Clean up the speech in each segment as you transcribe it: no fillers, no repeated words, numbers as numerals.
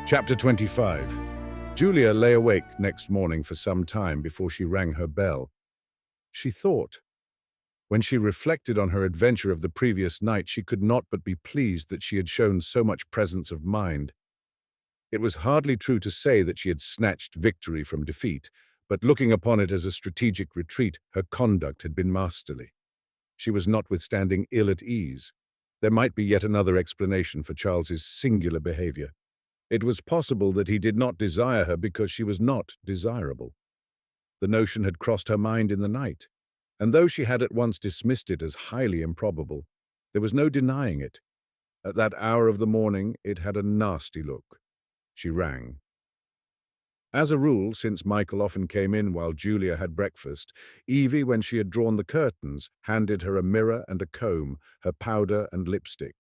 Chapter 25. Julia lay awake next morning for some time before she rang her bell. She thought. When she reflected on her adventure of the previous night, she could not but be pleased that she had shown so much presence of mind. It was hardly true to say that she had snatched victory from defeat, but looking upon it as a strategic retreat, her conduct had been masterly. She was notwithstanding ill at ease. There might be yet another explanation for Charles's singular behavior. It was possible that he did not desire her because she was not desirable. The notion had crossed her mind in the night, and though she had at once dismissed it as highly improbable, there was no denying it. At that hour of the morning, it had a nasty look. She rang. As a rule, since Michael often came in while Julia had breakfast, Evie, when she had drawn the curtains, handed her a mirror and a comb, her powder and lipstick.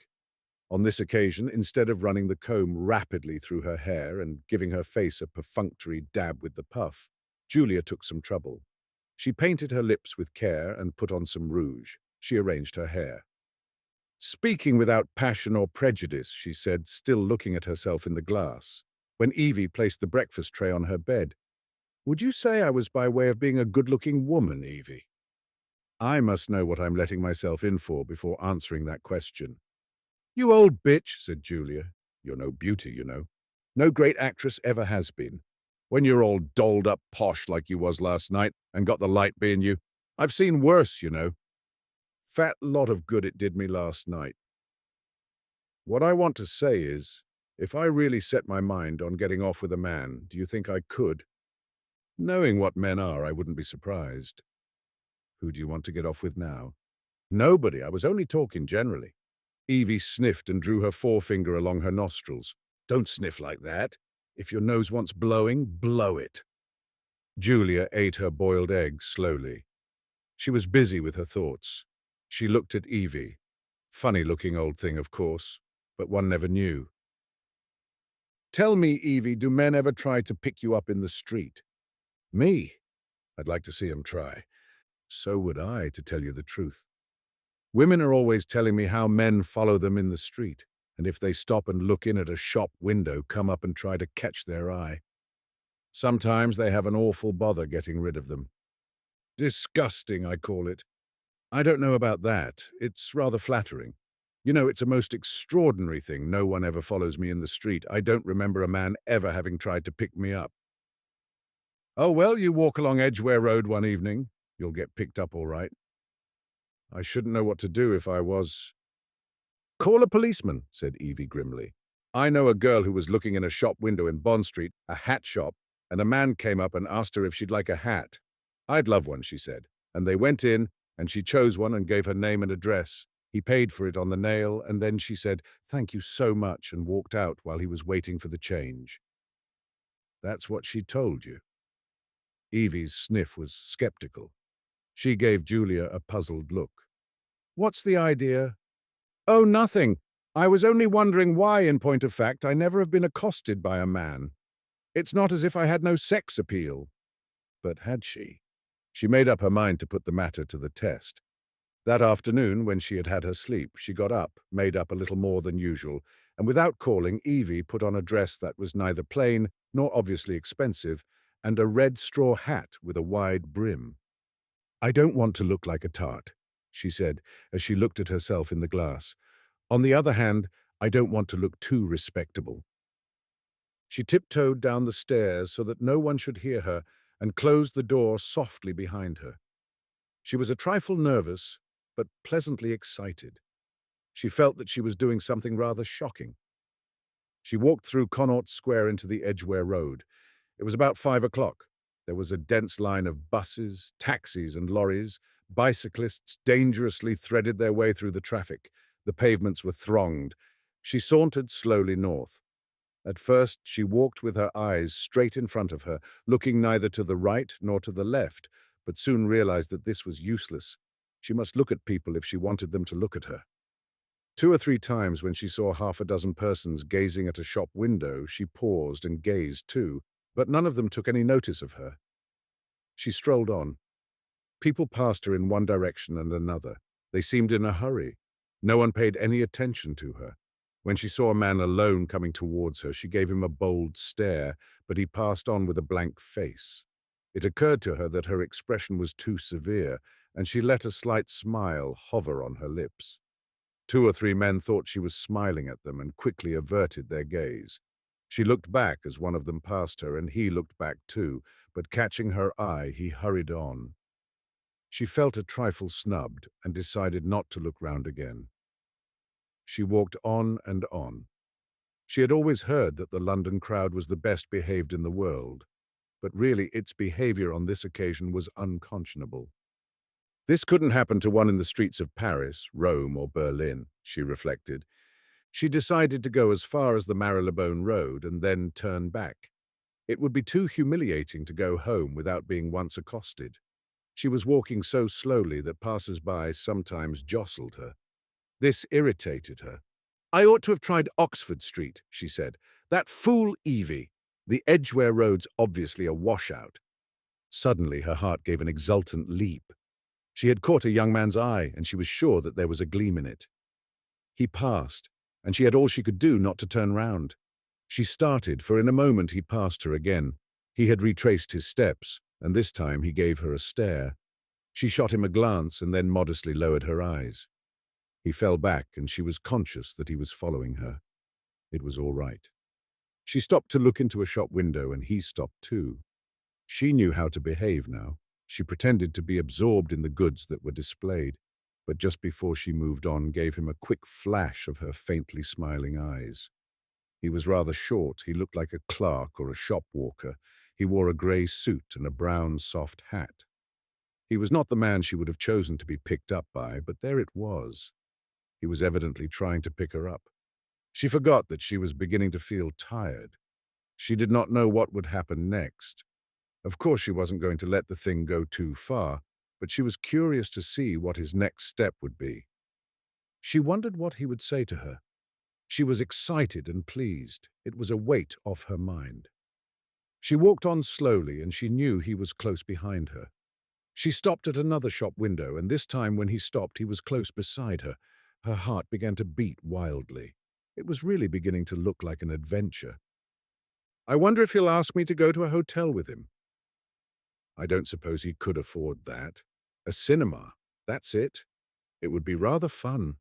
On this occasion, instead of running the comb rapidly through her hair and giving her face a perfunctory dab with the puff, Julia took some trouble. She painted her lips with care and put on some rouge. She arranged her hair. "Speaking without passion or prejudice," she said, still looking at herself in the glass, when Evie placed the breakfast tray on her bed. "Would you say I was by way of being a good-looking woman, Evie?" I must know what I'm letting myself in for before answering that question. "You old bitch," said Julia. "You're no beauty, you know. No great actress ever has been. When you're all dolled up posh like you was last night and got the light being you, I've seen worse, you know. Fat lot of good it did me last night. What I want to say is, if I really set my mind on getting off with a man, do you think I could? Knowing what men are, I wouldn't be surprised. Who do you want to get off with now?" "Nobody. I was only talking generally." Evie sniffed and drew her forefinger along her nostrils. "Don't sniff like that. If your nose wants blowing, blow it." Julia ate her boiled egg slowly. She was busy with her thoughts. She looked at Evie. Funny-looking old thing, of course, but one never knew. "Tell me, Evie, do men ever try to pick you up in the street?" "Me? I'd like to see 'em try." "So would I, to tell you the truth. Women are always telling me how men follow them in the street, and if they stop and look in at a shop window, come up and try to catch their eye. Sometimes they have an awful bother getting rid of them. Disgusting, I call it. I don't know about that. It's rather flattering. You know, it's a most extraordinary thing. No one ever follows me in the street. I don't remember a man ever having tried to pick me up." "Oh, well, you walk along Edgware Road one evening. You'll get picked up all right." "I shouldn't know what to do if I was—" "Call a policeman," said Evie grimly. "I know a girl who was looking in a shop window in Bond Street, a hat shop, and a man came up and asked her if she'd like a hat. 'I'd love one,' she said, and they went in, and she chose one and gave her name and address. He paid for it on the nail, and then she said, 'Thank you so much,' and walked out while he was waiting for the change." "That's what she told you?" Evie's sniff was skeptical. She gave Julia a puzzled look. "What's the idea?" "Oh, nothing. I was only wondering why, in point of fact, I never have been accosted by a man. It's not as if I had no sex appeal." But had she? She made up her mind to put the matter to the test. That afternoon, when she had had her sleep, she got up, made up a little more than usual, and without calling, Evie put on a dress that was neither plain nor obviously expensive, and a red straw hat with a wide brim. "I don't want to look like a tart," she said, as she looked at herself in the glass. "On the other hand, I don't want to look too respectable." She tiptoed down the stairs so that no one should hear her and closed the door softly behind her. She was a trifle nervous, but pleasantly excited. She felt that she was doing something rather shocking. She walked through Connaught Square into the Edgware Road. It was about 5 o'clock. There was a dense line of buses, taxis and lorries. Bicyclists dangerously threaded their way through the traffic. The pavements were thronged. She sauntered slowly north. At first, she walked with her eyes straight in front of her, looking neither to the right nor to the left, but soon realized that this was useless. She must look at people if she wanted them to look at her. 2 or 3 times when she saw half a dozen persons gazing at a shop window, she paused and gazed too, but none of them took any notice of her. She strolled on. People passed her in one direction and another. They seemed in a hurry. No one paid any attention to her. When she saw a man alone coming towards her, she gave him a bold stare, but he passed on with a blank face. It occurred to her that her expression was too severe, and she let a slight smile hover on her lips. Two or three men thought she was smiling at them and quickly averted their gaze. She looked back as one of them passed her, and he looked back too, but catching her eye, he hurried on. She felt a trifle snubbed and decided not to look round again. She walked on and on. She had always heard that the London crowd was the best behaved in the world, but really its behavior on this occasion was unconscionable. This couldn't happen to one in the streets of Paris, Rome, or Berlin, she reflected. She decided to go as far as the Marylebone Road and then turn back. It would be too humiliating to go home without being once accosted. She was walking so slowly that passers-by sometimes jostled her. This irritated her. "I ought to have tried Oxford Street," she said. "That fool Evie. The Edgware Road's obviously a washout." Suddenly her heart gave an exultant leap. She had caught a young man's eye, and she was sure that there was a gleam in it. He passed, and she had all she could do not to turn round. She started, for in a moment he passed her again. He had retraced his steps, and this time he gave her a stare. She shot him a glance and then modestly lowered her eyes. He fell back, and she was conscious that he was following her. It was all right. She stopped to look into a shop window, and he stopped too. She knew how to behave now. She pretended to be absorbed in the goods that were displayed, but just before she moved on, gave him a quick flash of her faintly smiling eyes. He was rather short. He looked like a clerk or a shop walker. He wore a grey suit and a brown soft hat. He was not the man she would have chosen to be picked up by, but there it was. He was evidently trying to pick her up. She forgot that she was beginning to feel tired. She did not know what would happen next. Of course, she wasn't going to let the thing go too far, but she was curious to see what his next step would be. She wondered what he would say to her. She was excited and pleased. It was a weight off her mind. She walked on slowly, and she knew he was close behind her. She stopped at another shop window, and this time when he stopped, he was close beside her. Her heart began to beat wildly. It was really beginning to look like an adventure. "I wonder if he'll ask me to go to a hotel with him." I don't suppose he could afford that. A cinema, that's it. It would be rather fun.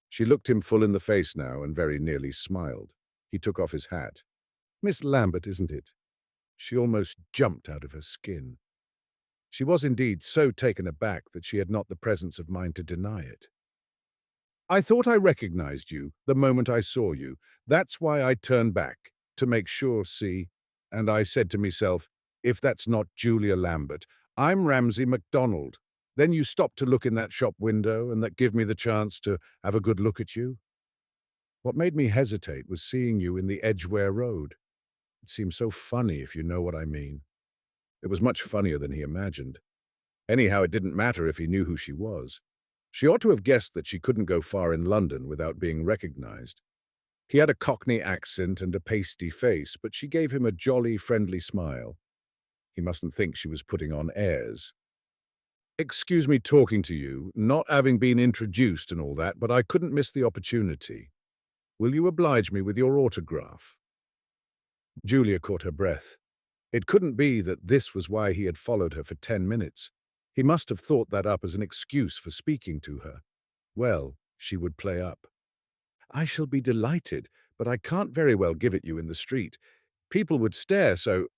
She looked him full in the face now and very nearly smiled. He took off his hat. "Miss Lambert, isn't it?" She almost jumped out of her skin. She was indeed so taken aback that she had not the presence of mind to deny it. "I thought I recognized you the moment I saw you. That's why I turned back, to make sure, see? And I said to myself, if that's not Julia Lambert, I'm Ramsay MacDonald. Then you stopped to look in that shop window, and that gave me the chance to have a good look at you. What made me hesitate was seeing you in the Edgware Road. It seemed so funny, if you know what I mean." It was much funnier than he imagined. Anyhow, it didn't matter if he knew who she was. She ought to have guessed that she couldn't go far in London without being recognized. He had a Cockney accent and a pasty face, but she gave him a jolly, friendly smile. He mustn't think she was putting on airs. "Excuse me talking to you, not having been introduced and all that, but I couldn't miss the opportunity. Will you oblige me with your autograph?" Julia caught her breath. It couldn't be that this was why he had followed her for 10 minutes. He must have thought that up as an excuse for speaking to her. Well, she would play up. "I shall be delighted, but I can't very well give it you in the street. People would stare, so—"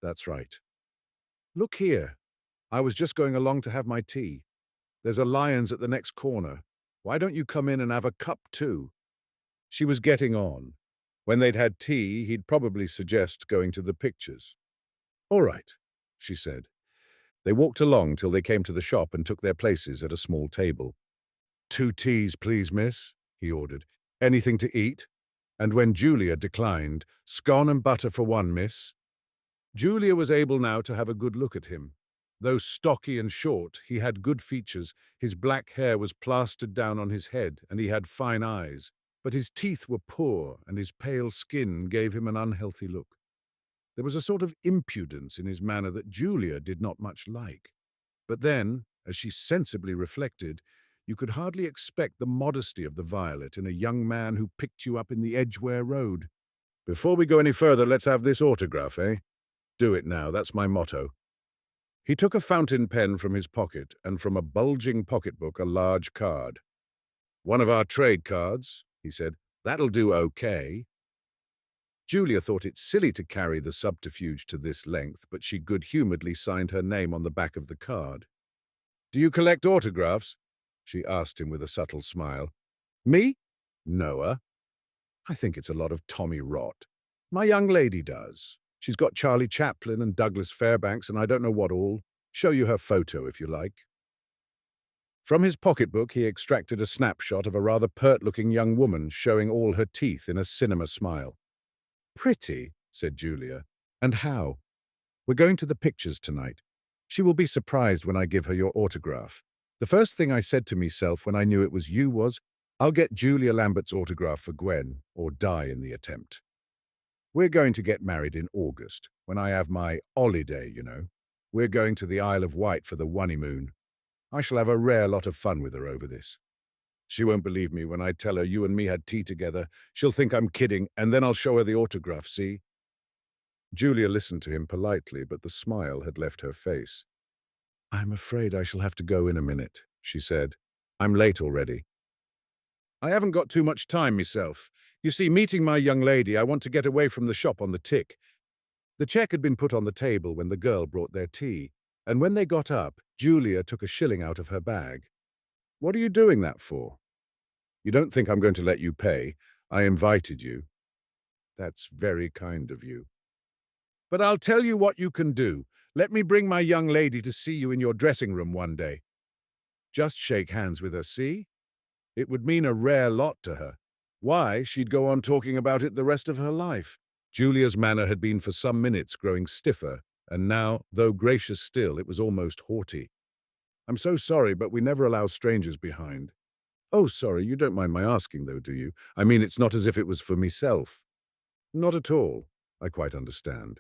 "That's right. Look here. I was just going along to have my tea. There's a Lyons at the next corner. Why don't you come in and have a cup too?" She was getting on. When they'd had tea, he'd probably suggest going to the pictures. "All right," she said. They walked along till they came to the shop and took their places at a small table. "2 teas, please, miss," he ordered. "Anything to eat?" And when Julia declined, "Scone and butter for 1, miss." Julia was able now to have a good look at him. Though stocky and short, he had good features. His black hair was plastered down on his head, and he had fine eyes. But his teeth were poor, and his pale skin gave him an unhealthy look. There was a sort of impudence in his manner that Julia did not much like. But then, as she sensibly reflected, You could hardly expect the modesty of the violet in a young man who picked you up in the Edgware Road. Before we go any further, let's have this autograph, eh? Do it now, that's my motto. He took a fountain pen from his pocket and from a bulging pocketbook a large card. One of our trade cards, he said. That'll do okay. Julia thought it silly to carry the subterfuge to this length, but she good-humouredly signed her name on the back of the card. Do you collect autographs? She asked him with a subtle smile. Me? Noah. I think it's a lot of tommy rot. My young lady does. She's got Charlie Chaplin and Douglas Fairbanks and I don't know what all. Show you her photo if you like. From his pocketbook he extracted a snapshot of a rather pert-looking young woman showing all her teeth in a cinema smile. Pretty, said Julia. And how? We're going to the pictures tonight. She will be surprised when I give her your autograph. The first thing I said to myself when I knew it was you was, I'll get Julia Lambert's autograph for Gwen, or die in the attempt. We're going to get married in August, when I have my holiday, you know. We're going to the Isle of Wight for the honeymoon. I shall have a rare lot of fun with her over this. She won't believe me when I tell her you and me had tea together. She'll think I'm kidding, and then I'll show her the autograph, see? Julia listened to him politely, but the smile had left her face. I'm afraid I shall have to go in a minute, she said. I'm late already. I haven't got too much time myself. You see, meeting my young lady, I want to get away from the shop on the tick. The cheque had been put on the table when the girl brought their tea, and when they got up, Julia took a shilling out of her bag. What are you doing that for? You don't think I'm going to let you pay? I invited you. That's very kind of you. But I'll tell you what you can do. Let me bring my young lady to see you in your dressing room one day. Just shake hands with her, see? It would mean a rare lot to her. Why, she'd go on talking about it the rest of her life. Julia's manner had been for some minutes growing stiffer, and now, though gracious still, it was almost haughty. I'm so sorry, but we never allow strangers behind. Oh, sorry, you don't mind my asking, though, do you? I mean, it's not as if it was for myself. Not at all. I quite understand.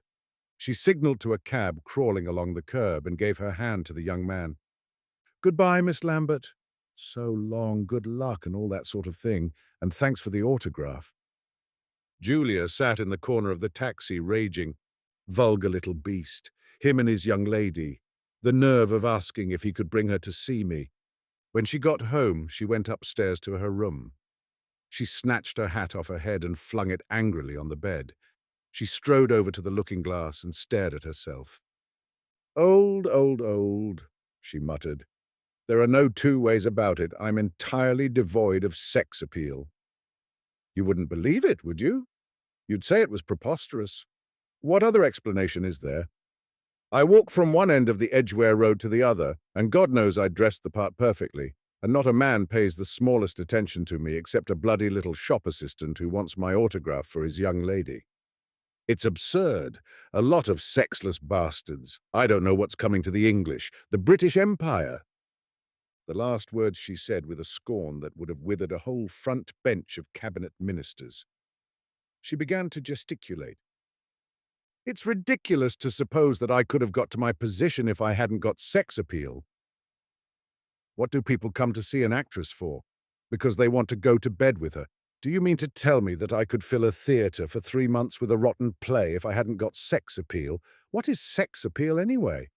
She signalled to a cab crawling along the curb and gave her hand to the young man. Goodbye, Miss Lambert. So long, good luck and all that sort of thing, and thanks for the autograph. Julia sat in the corner of the taxi raging. Vulgar little beast. Him and his young lady. The nerve of asking if he could bring her to see me. When she got home, she went upstairs to her room. She snatched her hat off her head and flung it angrily on the bed. She strode over to the looking-glass and stared at herself. Old, old, old, she muttered. There are no two ways about it. I'm entirely devoid of sex appeal. You wouldn't believe it, would you? You'd say it was preposterous. What other explanation is there? I walk from one end of the Edgware Road to the other, and God knows I dressed the part perfectly, and not a man pays the smallest attention to me except a bloody little shop assistant who wants my autograph for his young lady. It's absurd. A lot of sexless bastards. I don't know what's coming to the English. The British Empire. The last words she said with a scorn that would have withered a whole front bench of cabinet ministers. She began to gesticulate. It's ridiculous to suppose that I could have got to my position if I hadn't got sex appeal. What do people come to see an actress for? Because they want to go to bed with her. Do you mean to tell me that I could fill a theatre for 3 months with a rotten play if I hadn't got sex appeal? What is sex appeal anyway?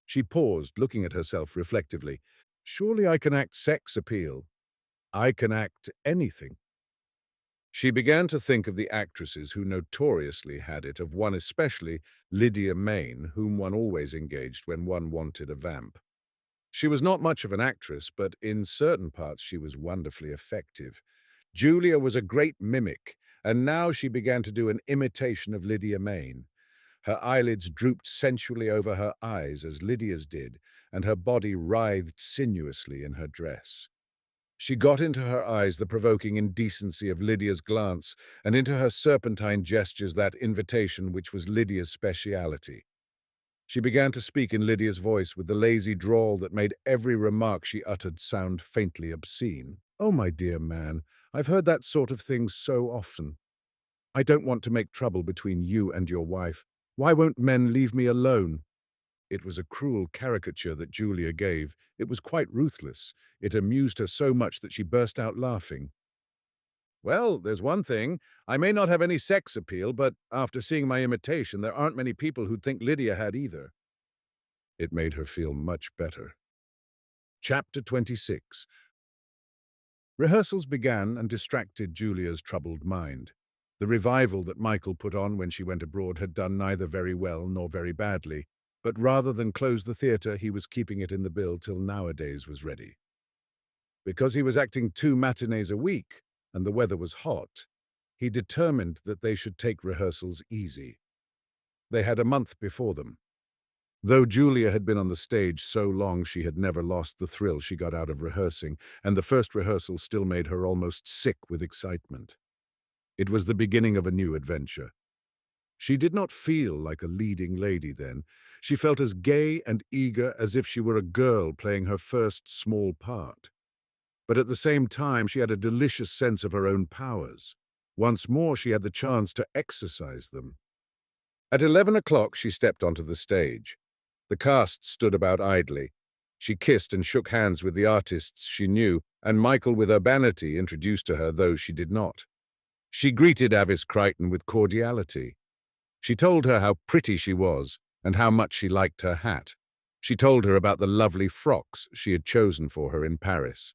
She paused, looking at herself reflectively. Surely I can act sex appeal. I can act anything. She began to think of the actresses who notoriously had it, of one especially, Lydia Main, whom one always engaged when one wanted a vamp. She was not much of an actress, but in certain parts she was wonderfully effective. Julia was a great mimic, and now she began to do an imitation of Lydia Main. Her eyelids drooped sensually over her eyes as Lydia's did, and her body writhed sinuously in her dress. She got into her eyes the provoking indecency of Lydia's glance, and into her serpentine gestures that invitation which was Lydia's speciality. She began to speak in Lydia's voice with the lazy drawl that made every remark she uttered sound faintly obscene. Oh, my dear man, I've heard that sort of thing so often. I don't want to make trouble between you and your wife. Why won't men leave me alone? It was a cruel caricature that Julia gave. It was quite ruthless. It amused her so much that she burst out laughing. Well, there's one thing. I may not have any sex appeal, but after seeing my imitation, there aren't many people who'd think Lydia had either. It made her feel much better. Chapter 26. Rehearsals began and distracted Julia's troubled mind. The revival that Michael put on when she went abroad had done neither very well nor very badly, but rather than close the theatre, he was keeping it in the bill till Nowadays was ready. Because he was acting 2 matinees a week, and the weather was hot, he determined that they should take rehearsals easy. They had a month before them. Though Julia had been on the stage so long, she had never lost the thrill she got out of rehearsing, and the first rehearsal still made her almost sick with excitement. It was the beginning of a new adventure. She did not feel like a leading lady then. She felt as gay and eager as if she were a girl playing her first small part. But at the same time, she had a delicious sense of her own powers. Once more, she had the chance to exercise them. At 11 o'clock, she stepped onto the stage. The cast stood about idly. She kissed and shook hands with the artists she knew, and Michael, with urbanity, introduced to her those she did not. She greeted Avis Crichton with cordiality. She told her how pretty she was and how much she liked her hat. She told her about the lovely frocks she had chosen for her in Paris.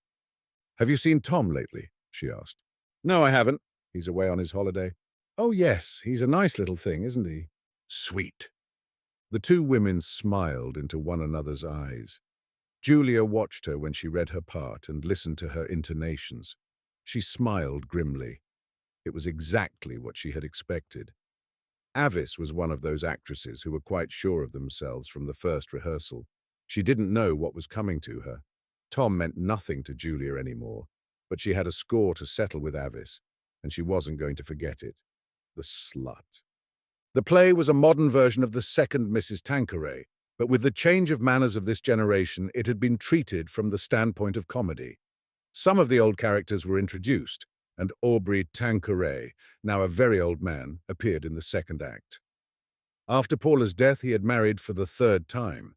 "Have you seen Tom lately?" she asked. "No, I haven't. He's away on his holiday." "Oh, yes, he's a nice little thing, isn't he?" "Sweet." The two women smiled into one another's eyes. Julia watched her when she read her part and listened to her intonations. She smiled grimly. It was exactly what she had expected. Avis was one of those actresses who were quite sure of themselves from the first rehearsal. She didn't know what was coming to her. Tom meant nothing to Julia anymore, but she had a score to settle with Avis, and she wasn't going to forget it. The slut. The play was a modern version of the second Mrs. Tanqueray, but with the change of manners of this generation, it had been treated from the standpoint of comedy. Some of the old characters were introduced, and Aubrey Tanqueray, now a very old man, appeared in the second act. After Paula's death, he had married for the 3rd time.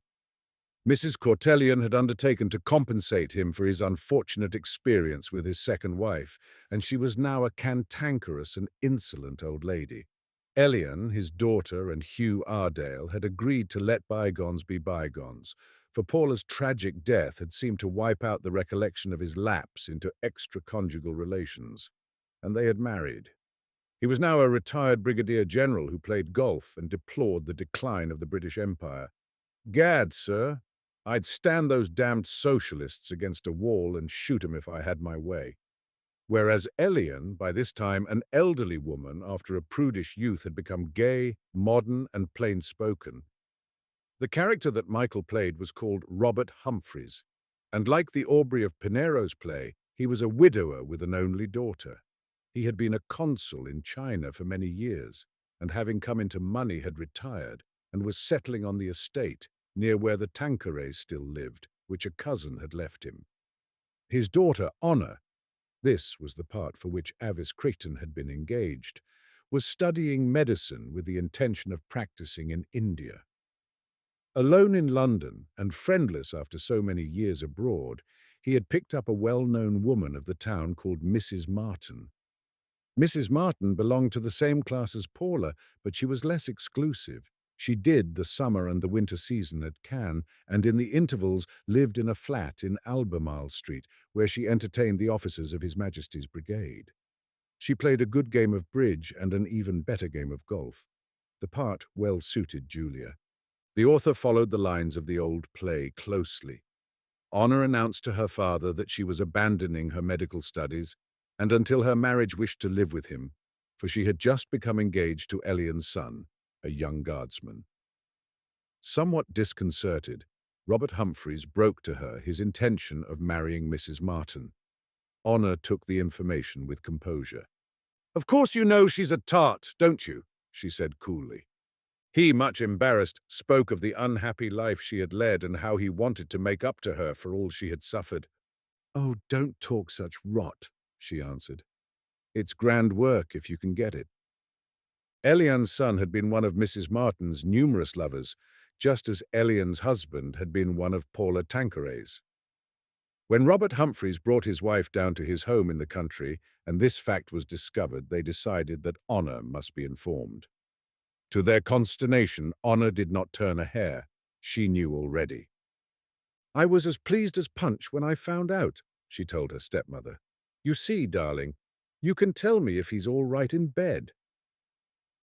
Mrs. Cortellion had undertaken to compensate him for his unfortunate experience with his second wife, and she was now a cantankerous and insolent old lady. Elian, his daughter, and Hugh Ardale had agreed to let bygones be bygones, for Paula's tragic death had seemed to wipe out the recollection of his lapse into extra-conjugal relations, and they had married. He was now a retired brigadier general who played golf and deplored the decline of the British Empire. "Gad, sir, I'd stand those damned socialists against a wall and shoot 'em if I had my way." Whereas Elian, by this time an elderly woman after a prudish youth, had become gay, modern, and plain-spoken. The character that Michael played was called Robert Humphreys, and like the Aubrey of Pinero's play, he was a widower with an only daughter. He had been a consul in China for many years, and having come into money had retired, and was settling on the estate near where the Tanquerays still lived, which a cousin had left him. His daughter, Honor, this was the part for which Avis Crichton had been engaged, was studying medicine with the intention of practicing in India. Alone in London, and friendless after so many years abroad, he had picked up a well-known woman of the town called Mrs. Martin. Mrs. Martin belonged to the same class as Paula, but she was less exclusive. She did the summer and the winter season at Cannes, and in the intervals lived in a flat in Albemarle Street, where she entertained the officers of His Majesty's Brigade. She played a good game of bridge and an even better game of golf. The part well suited Julia. The author followed the lines of the old play closely. Honor announced to her father that she was abandoning her medical studies, and until her marriage wished to live with him, for she had just become engaged to Elian's son, a young guardsman. Somewhat disconcerted, Robert Humphreys broke to her his intention of marrying Mrs. Martin. Honor took the information with composure. "Of course you know she's a tart, don't you?" she said coolly. He, much embarrassed, spoke of the unhappy life she had led and how he wanted to make up to her for all she had suffered. "Oh, don't talk such rot," she answered. "It's grand work if you can get it." Elian's son had been one of Mrs. Martin's numerous lovers. just as Elian's husband had been one of Paula Tanqueray's. When Robert Humphreys brought his wife down to his home in the country, and this fact was discovered, they decided that Honor must be informed. To their consternation, Honor did not turn a hair. She knew already. "I was as pleased as Punch when I found out," she told her stepmother. "You see, darling, you can tell me if he's all right in bed."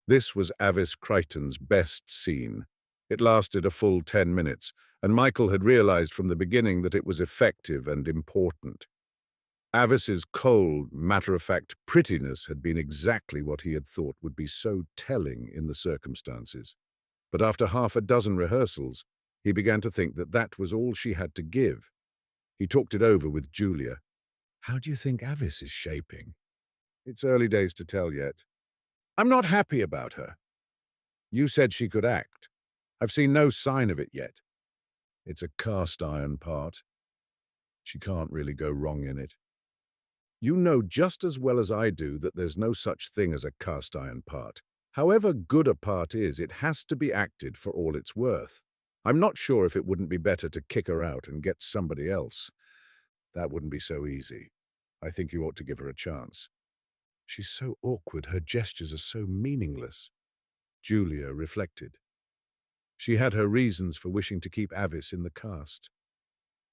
This was Avis Crichton's best scene. It lasted a full 10 minutes, and Michael had realized from the beginning that it was effective and important. Avis's cold, matter-of-fact prettiness had been exactly what he had thought would be so telling in the circumstances. But after half a dozen rehearsals, he began to think that that was all she had to give. He talked it over with Julia. "How do you think Avis is shaping?" "It's early days to tell yet. I'm not happy about her. You said she could act. I've seen no sign of it yet. It's a cast-iron part. She can't really go wrong in it. You know just as well as I do that there's no such thing as a cast-iron part. However good a part is, it has to be acted for all it's worth. I'm not sure if it wouldn't be better to kick her out and get somebody else. That wouldn't be so easy. I think you ought to give her a chance. She's so awkward, her gestures are so meaningless." Julia reflected. She had her reasons for wishing to keep Avis in the cast.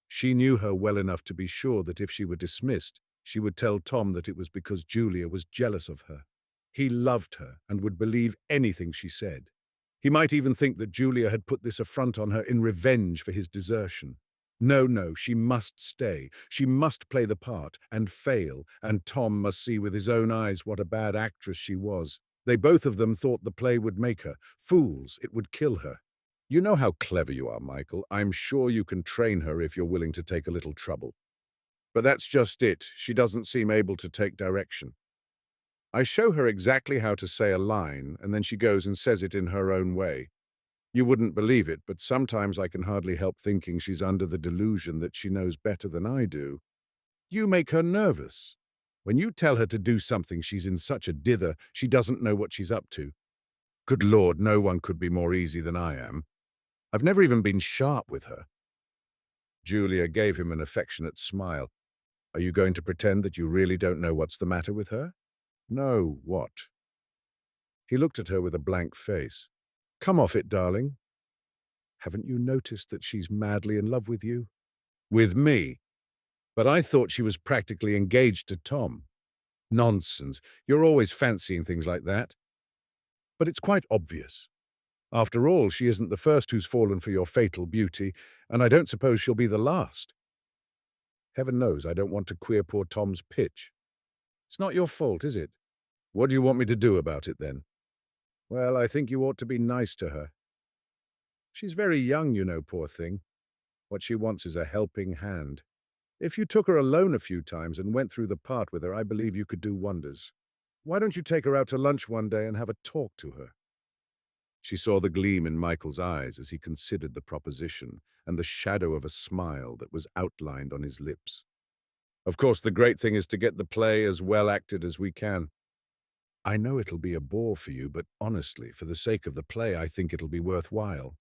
She knew her well enough to be sure that if she were dismissed, she would tell Tom that it was because Julia was jealous of her. He loved her and would believe anything she said. He might even think that Julia had put this affront on her in revenge for his desertion. No, she must stay. She must play the part and fail, and Tom must see with his own eyes what a bad actress she was. They both of them thought the play would make her. Fools, it would kill her. You know how clever you are, Michael. I'm sure you can train her if you're willing to take a little trouble. But that's just it. She doesn't seem able to take direction. I show her exactly how to say a line, and then she goes and says it in her own way. You wouldn't believe it, but sometimes I can hardly help thinking she's under the delusion that she knows better than I do. You make her nervous. When you tell her to do something, she's in such a dither, she doesn't know what she's up to. Good Lord, no one could be more easy than I am. I've never even been sharp with her." Julia gave him an affectionate smile. "Are you going to pretend that you really don't know what's the matter with her?" "No, what?" He looked at her with a blank face. "Come off it, darling. Haven't you noticed that she's madly in love with you?" "With me? But I thought she was practically engaged to Tom." "Nonsense. You're always fancying things like that. But it's quite obvious. After all, she isn't the first who's fallen for your fatal beauty, and I don't suppose she'll be the last. Heaven knows I don't want to queer poor Tom's pitch. It's not your fault, is it? What do you want me to do about it, then?" "Well, I think you ought to be nice to her. She's very young, you know, poor thing. What she wants is a helping hand. If you took her alone a few times and went through the part with her, I believe you could do wonders. Why don't you take her out to lunch one day and have a talk to her?" She saw the gleam in Michael's eyes as he considered the proposition, and the shadow of a smile that was outlined on his lips. "Of course, the great thing is to get the play as well acted as we can. I know it'll be a bore for you, but honestly, for the sake of the play, I think it'll be worthwhile.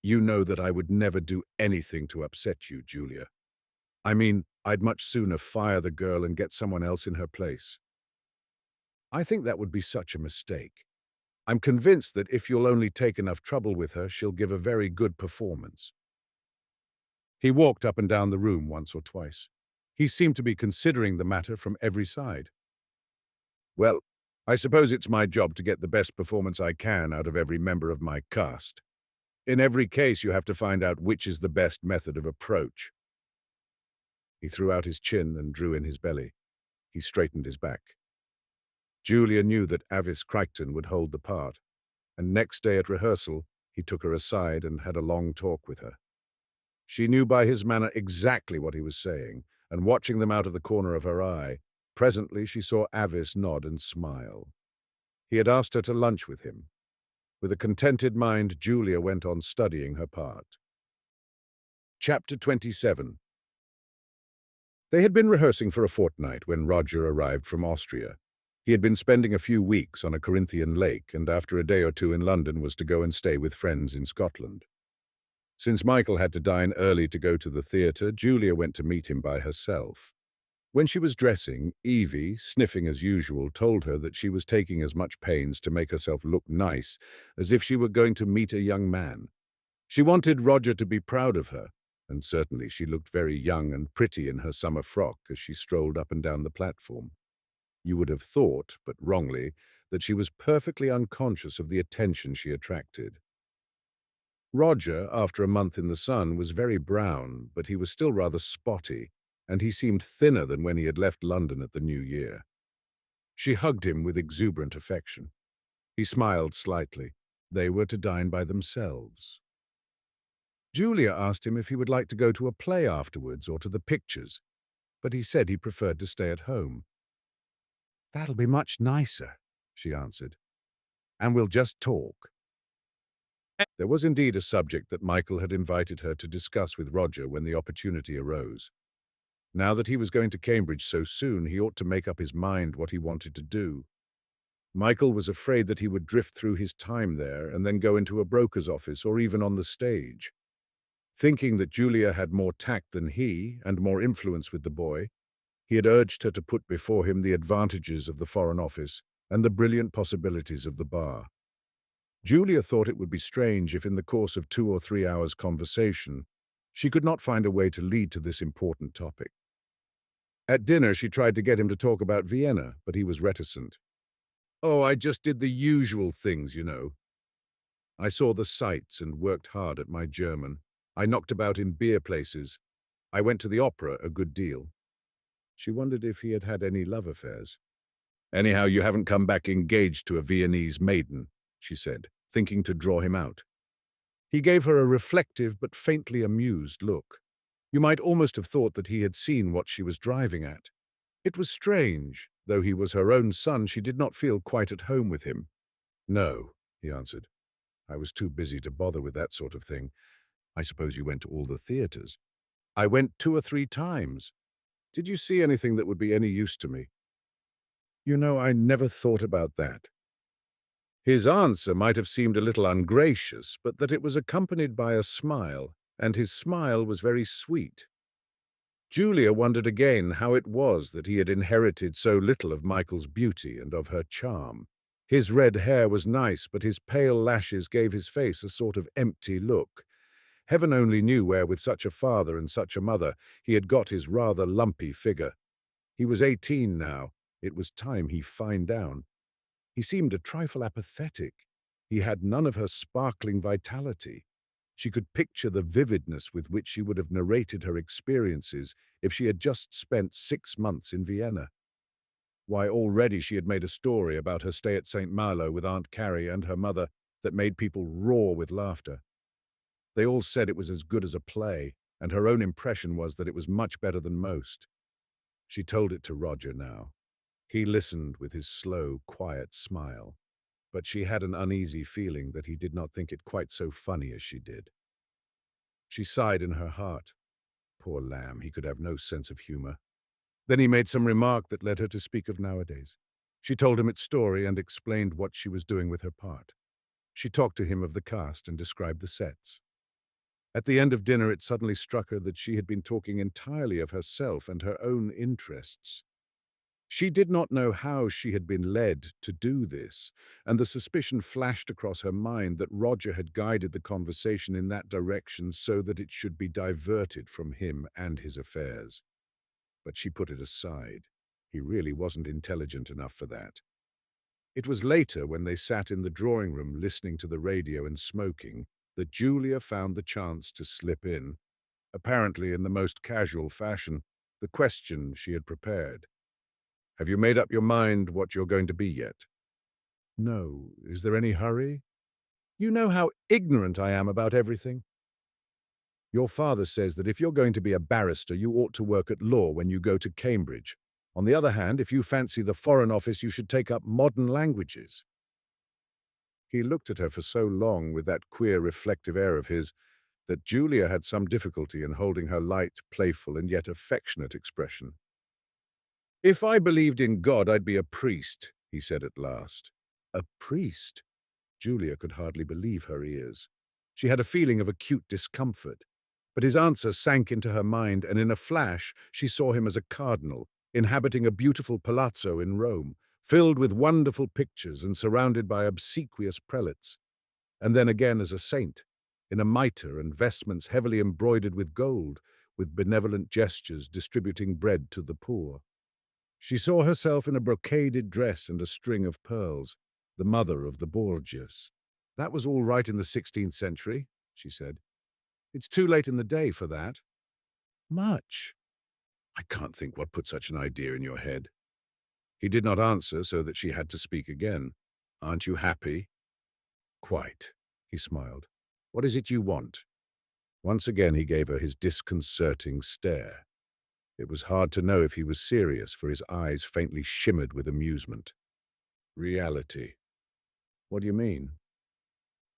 You know that I would never do anything to upset you, Julia. I mean, I'd much sooner fire the girl and get someone else in her place. I think that would be such a mistake. I'm convinced that if you'll only take enough trouble with her, she'll give a very good performance." He walked up and down the room once or twice. He seemed to be considering the matter from every side. "Well, I suppose it's my job to get the best performance I can out of every member of my cast. In every case, you have to find out which is the best method of approach." He threw out his chin and drew in his belly. He straightened his back. Julia knew that Avis Crichton would hold the part, and next day at rehearsal, he took her aside and had a long talk with her. She knew by his manner exactly what he was saying, and watching them out of the corner of her eye, presently she saw Avis nod and smile. He had asked her to lunch with him. With a contented mind, Julia went on studying her part. Chapter 27. They had been rehearsing for a fortnight when Roger arrived from Austria. He had been spending a few weeks on a Corinthian lake, and after a day or two in London was to go and stay with friends in Scotland. Since Michael had to dine early to go to the theatre, Julia went to meet him by herself. When she was dressing, Evie, sniffing as usual, told her that she was taking as much pains to make herself look nice as if she were going to meet a young man. She wanted Roger to be proud of her, and certainly she looked very young and pretty in her summer frock as she strolled up and down the platform. You would have thought, but wrongly, that she was perfectly unconscious of the attention she attracted. Roger, after a month in the sun, was very brown, but he was still rather spotty, and he seemed thinner than when he had left London at the New Year. She hugged him with exuberant affection. He smiled slightly. They were to dine by themselves. Julia asked him if he would like to go to a play afterwards or to the pictures, but he said he preferred to stay at home. "That'll be much nicer," she answered, "and we'll just talk." There was indeed a subject that Michael had invited her to discuss with Roger when the opportunity arose. Now that he was going to Cambridge so soon, he ought to make up his mind what he wanted to do. Michael was afraid that he would drift through his time there and then go into a broker's office or even on the stage. Thinking that Julia had more tact than he and more influence with the boy, he had urged her to put before him the advantages of the Foreign Office and the brilliant possibilities of the bar. Julia thought it would be strange if in the course of 2 or 3 hours' conversation, she could not find a way to lead to this important topic. At dinner, she tried to get him to talk about Vienna, but he was reticent. "Oh, I just did the usual things, you know. I saw the sights and worked hard at my German. I knocked about in beer places. I went to the opera a good deal." She wondered if he had had any love affairs. "Anyhow, you haven't come back engaged to a Viennese maiden," she said, thinking to draw him out. He gave her a reflective but faintly amused look. You might almost have thought that he had seen what she was driving at. It was strange. Though he was her own son, she did not feel quite at home with him. "No," he answered. "I was too busy to bother with that sort of thing. I suppose you went to all the theatres." "I went 2 or 3 times. Did you see anything that would be any use to me?" "You know, I never thought about that." His answer might have seemed a little ungracious, but that it was accompanied by a smile, and his smile was very sweet. Julia wondered again how it was that he had inherited so little of Michael's beauty and of her charm. His red hair was nice, but his pale lashes gave his face a sort of empty look. Heaven only knew where, with such a father and such a mother, he had got his rather lumpy figure. He was 18 now. It was time he fined down. He seemed a trifle apathetic. He had none of her sparkling vitality. She could picture the vividness with which she would have narrated her experiences if she had just spent 6 months in Vienna. Why, already she had made a story about her stay at St. Malo with Aunt Carrie and her mother that made people roar with laughter. They all said it was as good as a play, and her own impression was that it was much better than most. She told it to Roger now. He listened with his slow, quiet smile, but she had an uneasy feeling that he did not think it quite so funny as she did. She sighed in her heart. Poor lamb, he could have no sense of humor. Then he made some remark that led her to speak of nowadays. She told him its story and explained what she was doing with her part. She talked to him of the cast and described the sets. At the end of dinner, it suddenly struck her that she had been talking entirely of herself and her own interests. She did not know how she had been led to do this, and the suspicion flashed across her mind that Roger had guided the conversation in that direction so that it should be diverted from him and his affairs. But she put it aside. He really wasn't intelligent enough for that. It was later, when they sat in the drawing room listening to the radio and smoking, that Julia found the chance to slip in, apparently in the most casual fashion, the question she had prepared. "Have you made up your mind what you're going to be yet?" "No. Is there any hurry?" "You know how ignorant I am about everything. Your father says that if you're going to be a barrister, you ought to work at law when you go to Cambridge. On the other hand, if you fancy the Foreign Office, you should take up modern languages." He looked at her for so long with that queer reflective air of his that Julia had some difficulty in holding her light, playful, and yet affectionate expression. If I believed in God, I'd be a priest, he said at last. A priest? Julia could hardly believe her ears. She had a feeling of acute discomfort. But his answer sank into her mind, and in a flash she saw him as a cardinal, inhabiting a beautiful palazzo in Rome, filled with wonderful pictures and surrounded by obsequious prelates. And then again as a saint, in a mitre and vestments heavily embroidered with gold, with benevolent gestures distributing bread to the poor. She saw herself in a brocaded dress and a string of pearls, the mother of the Borgias. That was all right in the 16th century, she said. It's too late in the day for that. Much. I can't think what put such an idea in your head. He did not answer, so that she had to speak again. Aren't you happy? Quite, he smiled. What is it you want? Once again he gave her his disconcerting stare. It was hard to know if he was serious, for his eyes faintly shimmered with amusement. Reality. What do you mean?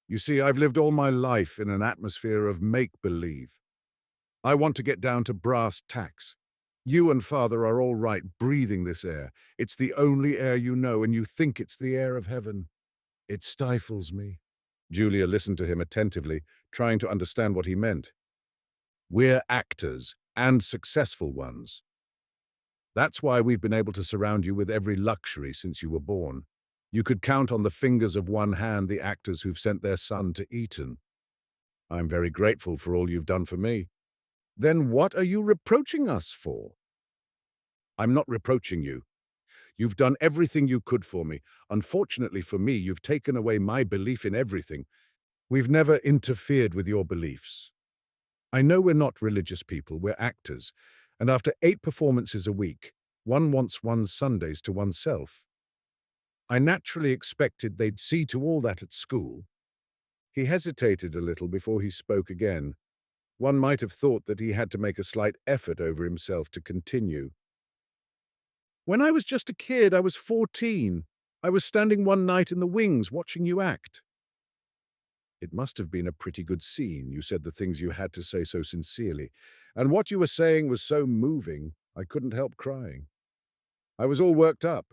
You see, I've lived all my life in an atmosphere of make-believe. I want to get down to brass tacks. You and Father are all right breathing this air. It's the only air you know, and you think it's the air of heaven. It stifles me. Julia listened to him attentively, trying to understand what he meant. We're actors, and successful ones. That's why we've been able to surround you with every luxury since you were born. You could count on the fingers of one hand the actors who've sent their son to Eton. I'm very grateful for all you've done for me. Then what are you reproaching us for? I'm not reproaching you. You've done everything you could for me. Unfortunately for me, you've taken away my belief in everything. We've never interfered with your beliefs. I know we're not religious people, we're actors, and after 8 performances a week, one wants one's Sundays to oneself. I naturally expected they'd see to all that at school. He hesitated a little before he spoke again. One might have thought that he had to make a slight effort over himself to continue. When I was just a kid, I was 14. I was standing one night in the wings watching you act. It must have been a pretty good scene. You said the things you had to say so sincerely, and what you were saying was so moving, I couldn't help crying. I was all worked up.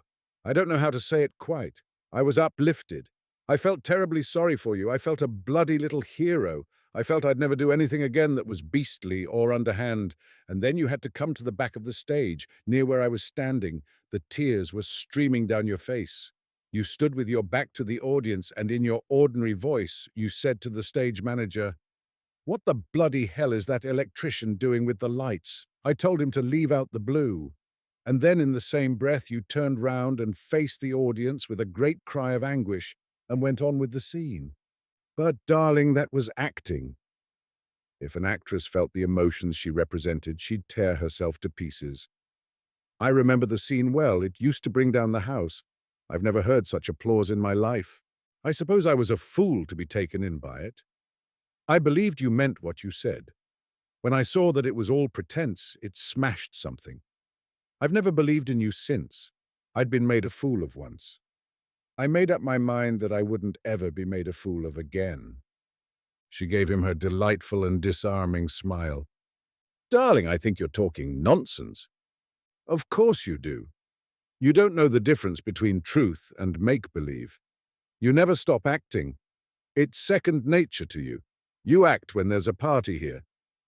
I don't know how to say it quite. I was uplifted. I felt terribly sorry for you. I felt a bloody little hero. I felt I'd never do anything again that was beastly or underhand. And then you had to come to the back of the stage, near where I was standing. The tears were streaming down your face. You stood with your back to the audience, and in your ordinary voice, you said to the stage manager, "What the bloody hell is that electrician doing with the lights? I told him to leave out the blue." And then in the same breath you turned round and faced the audience with a great cry of anguish and went on with the scene. But, darling, that was acting. If an actress felt the emotions she represented, she'd tear herself to pieces. I remember the scene well. It used to bring down the house. I've never heard such applause in my life. I suppose I was a fool to be taken in by it. I believed you meant what you said. When I saw that it was all pretense, it smashed something. I've never believed in you since. I'd been made a fool of once. I made up my mind that I wouldn't ever be made a fool of again. She gave him her delightful and disarming smile. Darling, I think you're talking nonsense. Of course you do. You don't know the difference between truth and make-believe. You never stop acting. It's second nature to you. You act when there's a party here.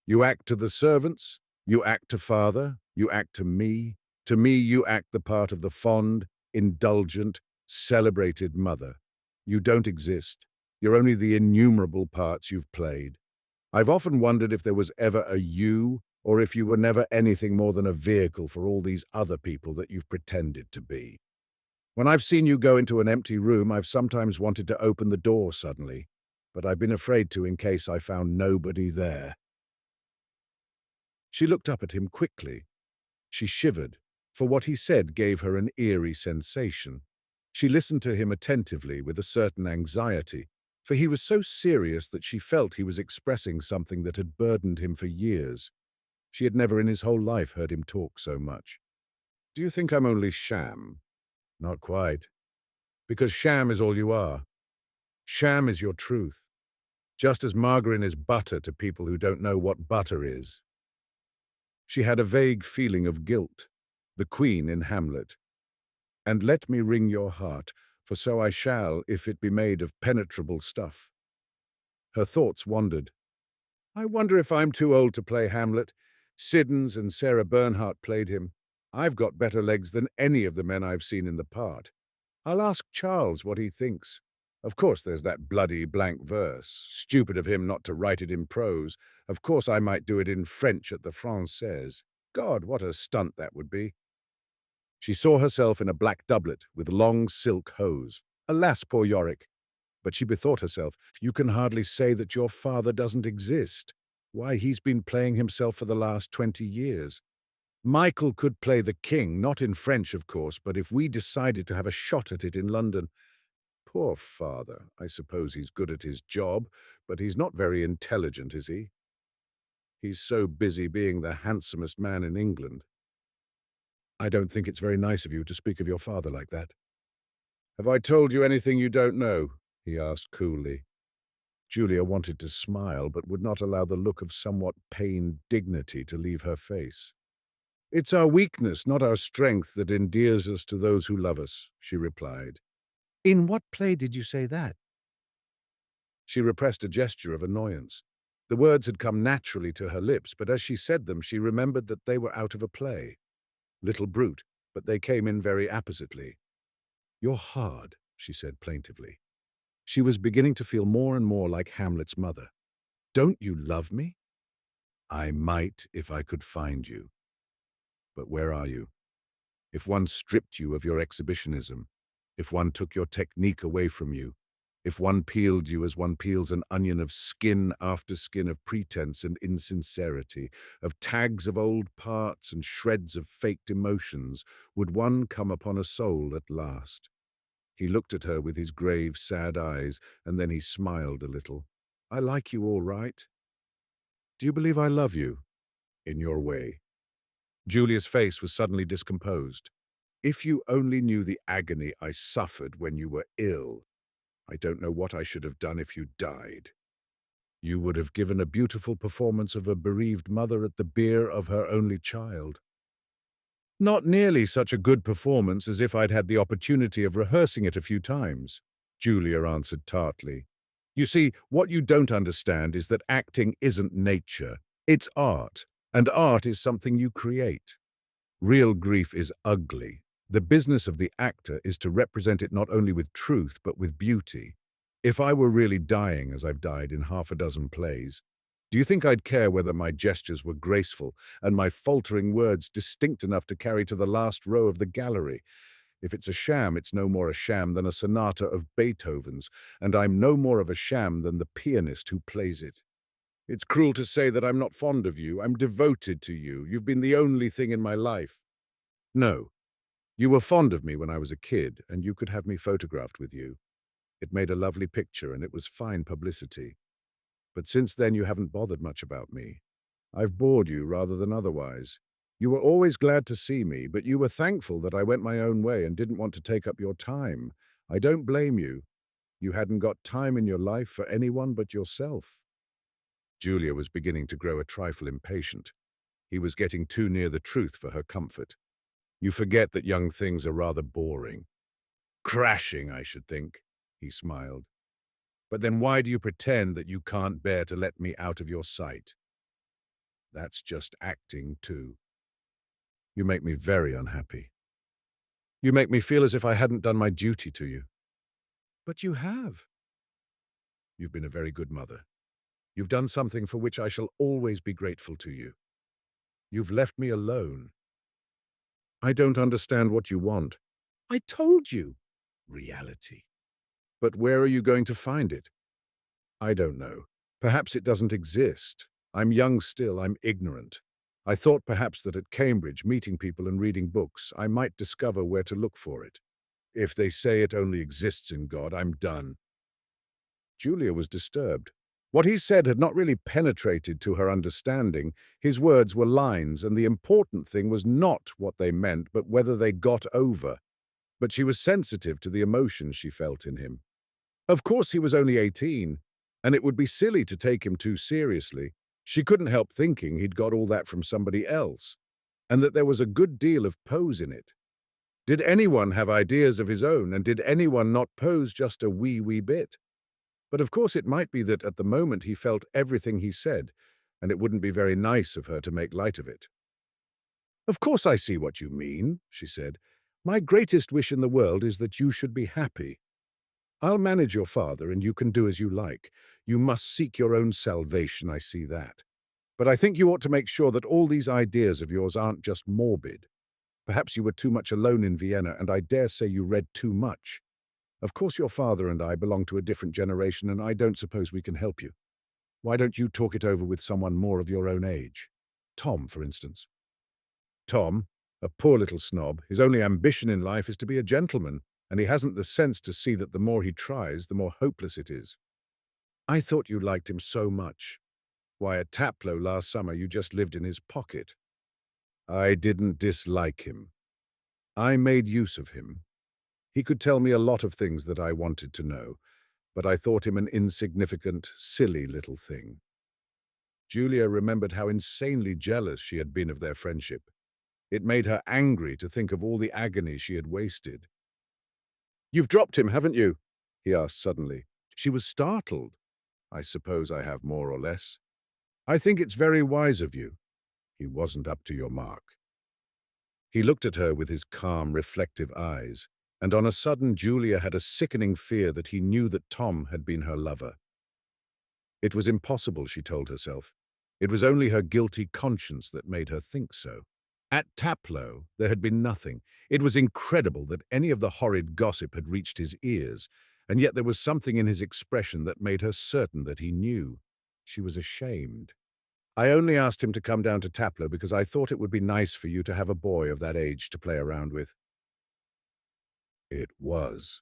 You act to the servants. You act to Father. You act to me. To me, you act the part of the fond, indulgent, celebrated mother. You don't exist. You're only the innumerable parts you've played. I've often wondered if there was ever a you, or if you were never anything more than a vehicle for all these other people that you've pretended to be. When I've seen you go into an empty room, I've sometimes wanted to open the door suddenly, but I've been afraid to in case I found nobody there. She looked up at him quickly. She shivered, for what he said gave her an eerie sensation. She listened to him attentively with a certain anxiety, for he was so serious that she felt he was expressing something that had burdened him for years. She had never in his whole life heard him talk so much. Do you think I'm only sham? Not quite. Because sham is all you are. Sham is your truth. Just as margarine is butter to people who don't know what butter is. She had a vague feeling of guilt. the queen in Hamlet. And let me wring your heart, for so I shall, if it be made of penetrable stuff. Her thoughts wandered. I wonder if I'm too old to play Hamlet. Siddons and Sarah Bernhardt played him. I've got better legs than any of the men I've seen in the part. I'll ask Charles what he thinks. Of course there's that bloody blank verse. Stupid of him not to write it in prose. Of course I might do it in French at the Française. God, what a stunt that would be. She saw herself in a black doublet with long silk hose. Alas, poor Yorick! But she bethought herself, you can hardly say that your father doesn't exist. Why, he's been playing himself for the last 20 years. Michael could play the king, not in French, of course, but if we decided to have a shot at it in London. Poor father. I suppose he's good at his job, but he's not very intelligent, is he? He's so busy being the handsomest man in England. I don't think it's very nice of you to speak of your father like that. Have I told you anything you don't know? He asked coolly. Julia wanted to smile, but would not allow the look of somewhat pained dignity to leave her face. It's our weakness, not our strength, that endears us to those who love us, she replied. In what play did you say that? She repressed a gesture of annoyance. The words had come naturally to her lips, but as she said them, she remembered that they were out of a play. Little brute, but they came in very appositely. You're hard, she said plaintively. She was beginning to feel more and more like Hamlet's mother. Don't you love me? I might if I could find you. But where are you? If one stripped you of your exhibitionism, if one took your technique away from you, if one peeled you as one peels an onion of skin after skin of pretense and insincerity, of tags of old parts and shreds of faked emotions, would one come upon a soul at last? He looked at her with his grave, sad eyes, and then he smiled a little. I like you all right. Do you believe I love you? In your way. Julia's face was suddenly discomposed. If you only knew the agony I suffered when you were ill. I don't know what I should have done if you died. You would have given a beautiful performance of a bereaved mother at the bier of her only child. Not nearly such a good performance as if I'd had the opportunity of rehearsing it a few times, Julia answered tartly. You see, what you don't understand is that acting isn't nature, it's art, and art is something you create. Real grief is ugly. The business of the actor is to represent it not only with truth, but with beauty. If I were really dying, as I've died in half a dozen plays, do you think I'd care whether my gestures were graceful and my faltering words distinct enough to carry to the last row of the gallery? If it's a sham, it's no more a sham than a sonata of Beethoven's, and I'm no more of a sham than the pianist who plays it. It's cruel to say that I'm not fond of you. I'm devoted to you. You've been the only thing in my life. No. You were fond of me when I was a kid, and you could have me photographed with you. It made a lovely picture, and it was fine publicity. But since then you haven't bothered much about me. I've bored you rather than otherwise. You were always glad to see me, but you were thankful that I went my own way and didn't want to take up your time. I don't blame you. You hadn't got time in your life for anyone but yourself. Julia was beginning to grow a trifle impatient. He was getting too near the truth for her comfort. You forget that young things are rather boring. Crashing, I should think, he smiled. But then why do you pretend that you can't bear to let me out of your sight? That's just acting, too. You make me very unhappy. You make me feel as if I hadn't done my duty to you. But you have. You've been a very good mother. You've done something for which I shall always be grateful to you. You've left me alone. I don't understand what you want. I told you. Reality. But where are you going to find it? I don't know. Perhaps it doesn't exist. I'm young still, I'm ignorant. I thought perhaps that at Cambridge, meeting people and reading books, I might discover where to look for it. If they say it only exists in God, I'm done. Julia was disturbed. What he said had not really penetrated to her understanding. His words were lines, and the important thing was not what they meant, but whether they got over. But she was sensitive to the emotions she felt in him. Of course he was only 18, and it would be silly to take him too seriously. She couldn't help thinking he'd got all that from somebody else. and that there was a good deal of pose in it. Did anyone have ideas of his own, and did anyone not pose just a wee bit? But of course it might be that at the moment he felt everything he said, and it wouldn't be very nice of her to make light of it. "Of course I see what you mean," she said. "My greatest wish in the world is that you should be happy. I'll manage your father, and you can do as you like. You must seek your own salvation, I see that. But I think you ought to make sure that all these ideas of yours aren't just morbid. Perhaps you were too much alone in Vienna, and I dare say you read too much. Of course your father and I belong to a different generation, and I don't suppose we can help you. Why don't you talk it over with someone more of your own age? Tom, for instance." Tom, a poor little snob, his only ambition in life is to be a gentleman, and he hasn't the sense to see that the more he tries, the more hopeless it is. "I thought you liked him so much. Why, at Taplow last summer you just lived in his pocket." "I didn't dislike him. I made use of him. He could tell me a lot of things that I wanted to know, but I thought him an insignificant, silly little thing." Julia remembered how insanely jealous she had been of their friendship. It made her angry to think of all the agony she had wasted. "You've dropped him, haven't you?" he asked suddenly. She was startled. "I suppose I have, more or less. I think it's very wise of you. He wasn't up to your mark." He looked at her with his calm, reflective eyes, and on a sudden Julia had a sickening fear that he knew that Tom had been her lover. It was impossible, she told herself. It was only her guilty conscience that made her think so. At Taplow, there had been nothing. It was incredible that any of the horrid gossip had reached his ears, and yet there was something in his expression that made her certain that he knew. She was ashamed. "I only asked him to come down to Taplow because I thought it would be nice for you to have a boy of that age to play around with." It was.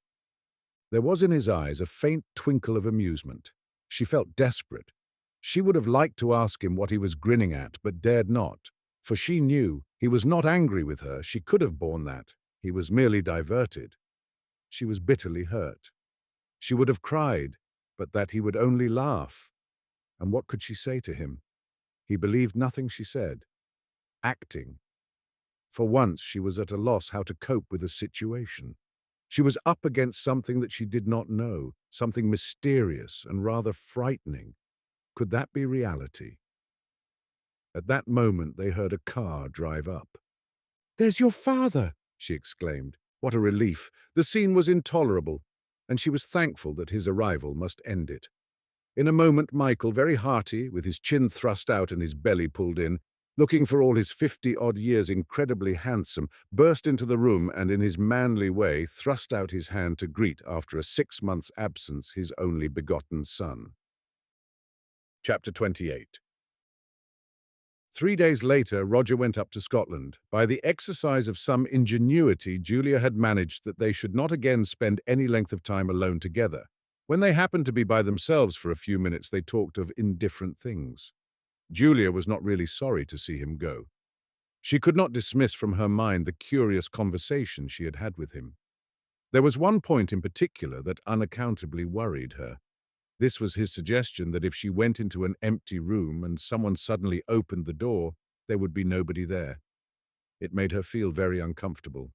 There was in his eyes a faint twinkle of amusement. She felt desperate. She would have liked to ask him what he was grinning at, but dared not, for she knew he was not angry with her. She could have borne that. He was merely diverted. She was bitterly hurt. She would have cried, but that he would only laugh. And what could she say to him? He believed nothing she said. Acting. For once she was at a loss how to cope with the situation. She was up against something that she did not know, something mysterious and rather frightening. Could that be reality? At that moment they heard a car drive up. "There's your father!" she exclaimed. What a relief! The scene was intolerable, and she was thankful that his arrival must end it. In a moment Michael, very hearty, with his chin thrust out and his belly pulled in, looking for all his 50-odd years incredibly handsome, burst into the room and in his manly way thrust out his hand to greet, after a 6 months' absence, his only begotten son. Chapter 28. 3 days later, Roger went up to Scotland. By the exercise of some ingenuity, Julia had managed that they should not again spend any length of time alone together. When they happened to be by themselves for a few minutes, they talked of indifferent things. Julia was not really sorry to see him go. She could not dismiss from her mind the curious conversation she had had with him. There was one point in particular that unaccountably worried her. This was his suggestion that if she went into an empty room and someone suddenly opened the door, there would be nobody there. It made her feel very uncomfortable.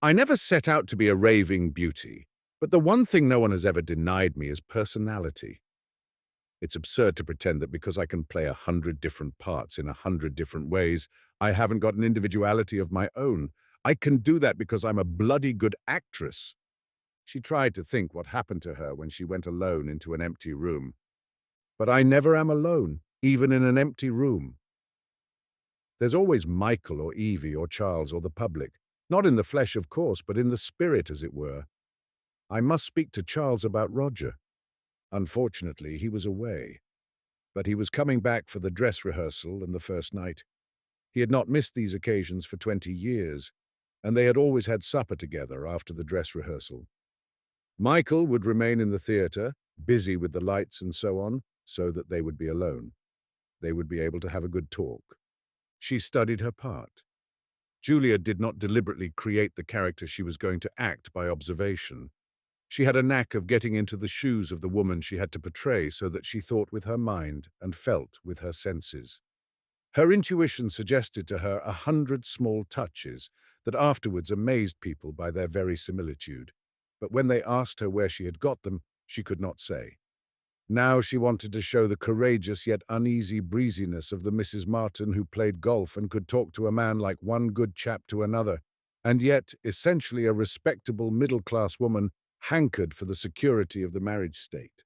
"I never set out to be a raving beauty, but the one thing no one has ever denied me is personality. It's absurd to pretend that because I can play 100 different parts in 100 different ways, I haven't got an individuality of my own. I can do that because I'm a bloody good actress." She tried to think what happened to her when she went alone into an empty room. "But I never am alone, even in an empty room. There's always Michael or Evie or Charles or the public. Not in the flesh, of course, but in the spirit, as it were. I must speak to Charles about Roger. Unfortunately, he was away. But he was coming back for the dress rehearsal and the first night. He had not missed these occasions for 20 years, and they had always had supper together after the dress rehearsal. Michael would remain in the theatre, busy with the lights and so on, so that they would be alone. They would be able to have a good talk. She studied her part. Julia did not deliberately create the character she was going to act by observation. She had a knack of getting into the shoes of the woman she had to portray so that she thought with her mind and felt with her senses. Her intuition suggested to her 100 small touches that afterwards amazed people by their verisimilitude. But when they asked her where she had got them, she could not say. Now she wanted to show the courageous yet uneasy breeziness of the Mrs. Martin who played golf and could talk to a man like one good chap to another, and yet essentially a respectable middle-class woman hankered for the security of the marriage state.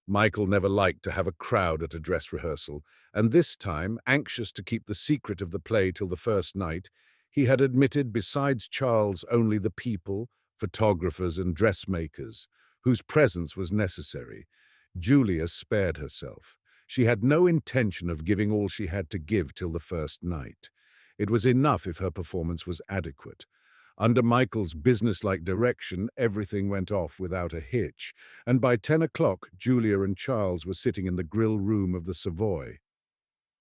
Michael never liked to have a crowd at a dress rehearsal, and this time, anxious to keep the secret of the play till the first night, he had admitted besides Charles only the people, photographers and dressmakers, whose presence was necessary. Julia spared herself. She had no intention of giving all she had to give till the first night. It was enough if her performance was adequate. Under Michael's businesslike direction, everything went off without a hitch, and by 10 o'clock, Julia and Charles were sitting in the grill room of the Savoy.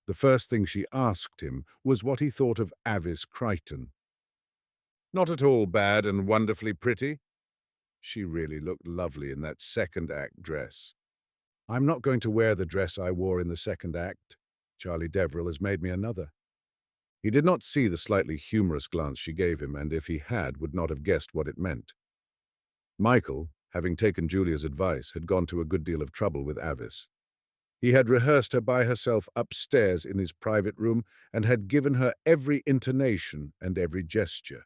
The first thing she asked him was what he thought of Avis Crichton. Not at all bad and wonderfully pretty. She really looked lovely in that second act dress. I'm not going to wear the dress I wore in the second act. Charlie Deverill has made me another. He did not see the slightly humorous glance she gave him, and if he had, would not have guessed what it meant. Michael, having taken Julia's advice, had gone to a good deal of trouble with Avis. He had rehearsed her by herself upstairs in his private room and had given her every intonation and every gesture.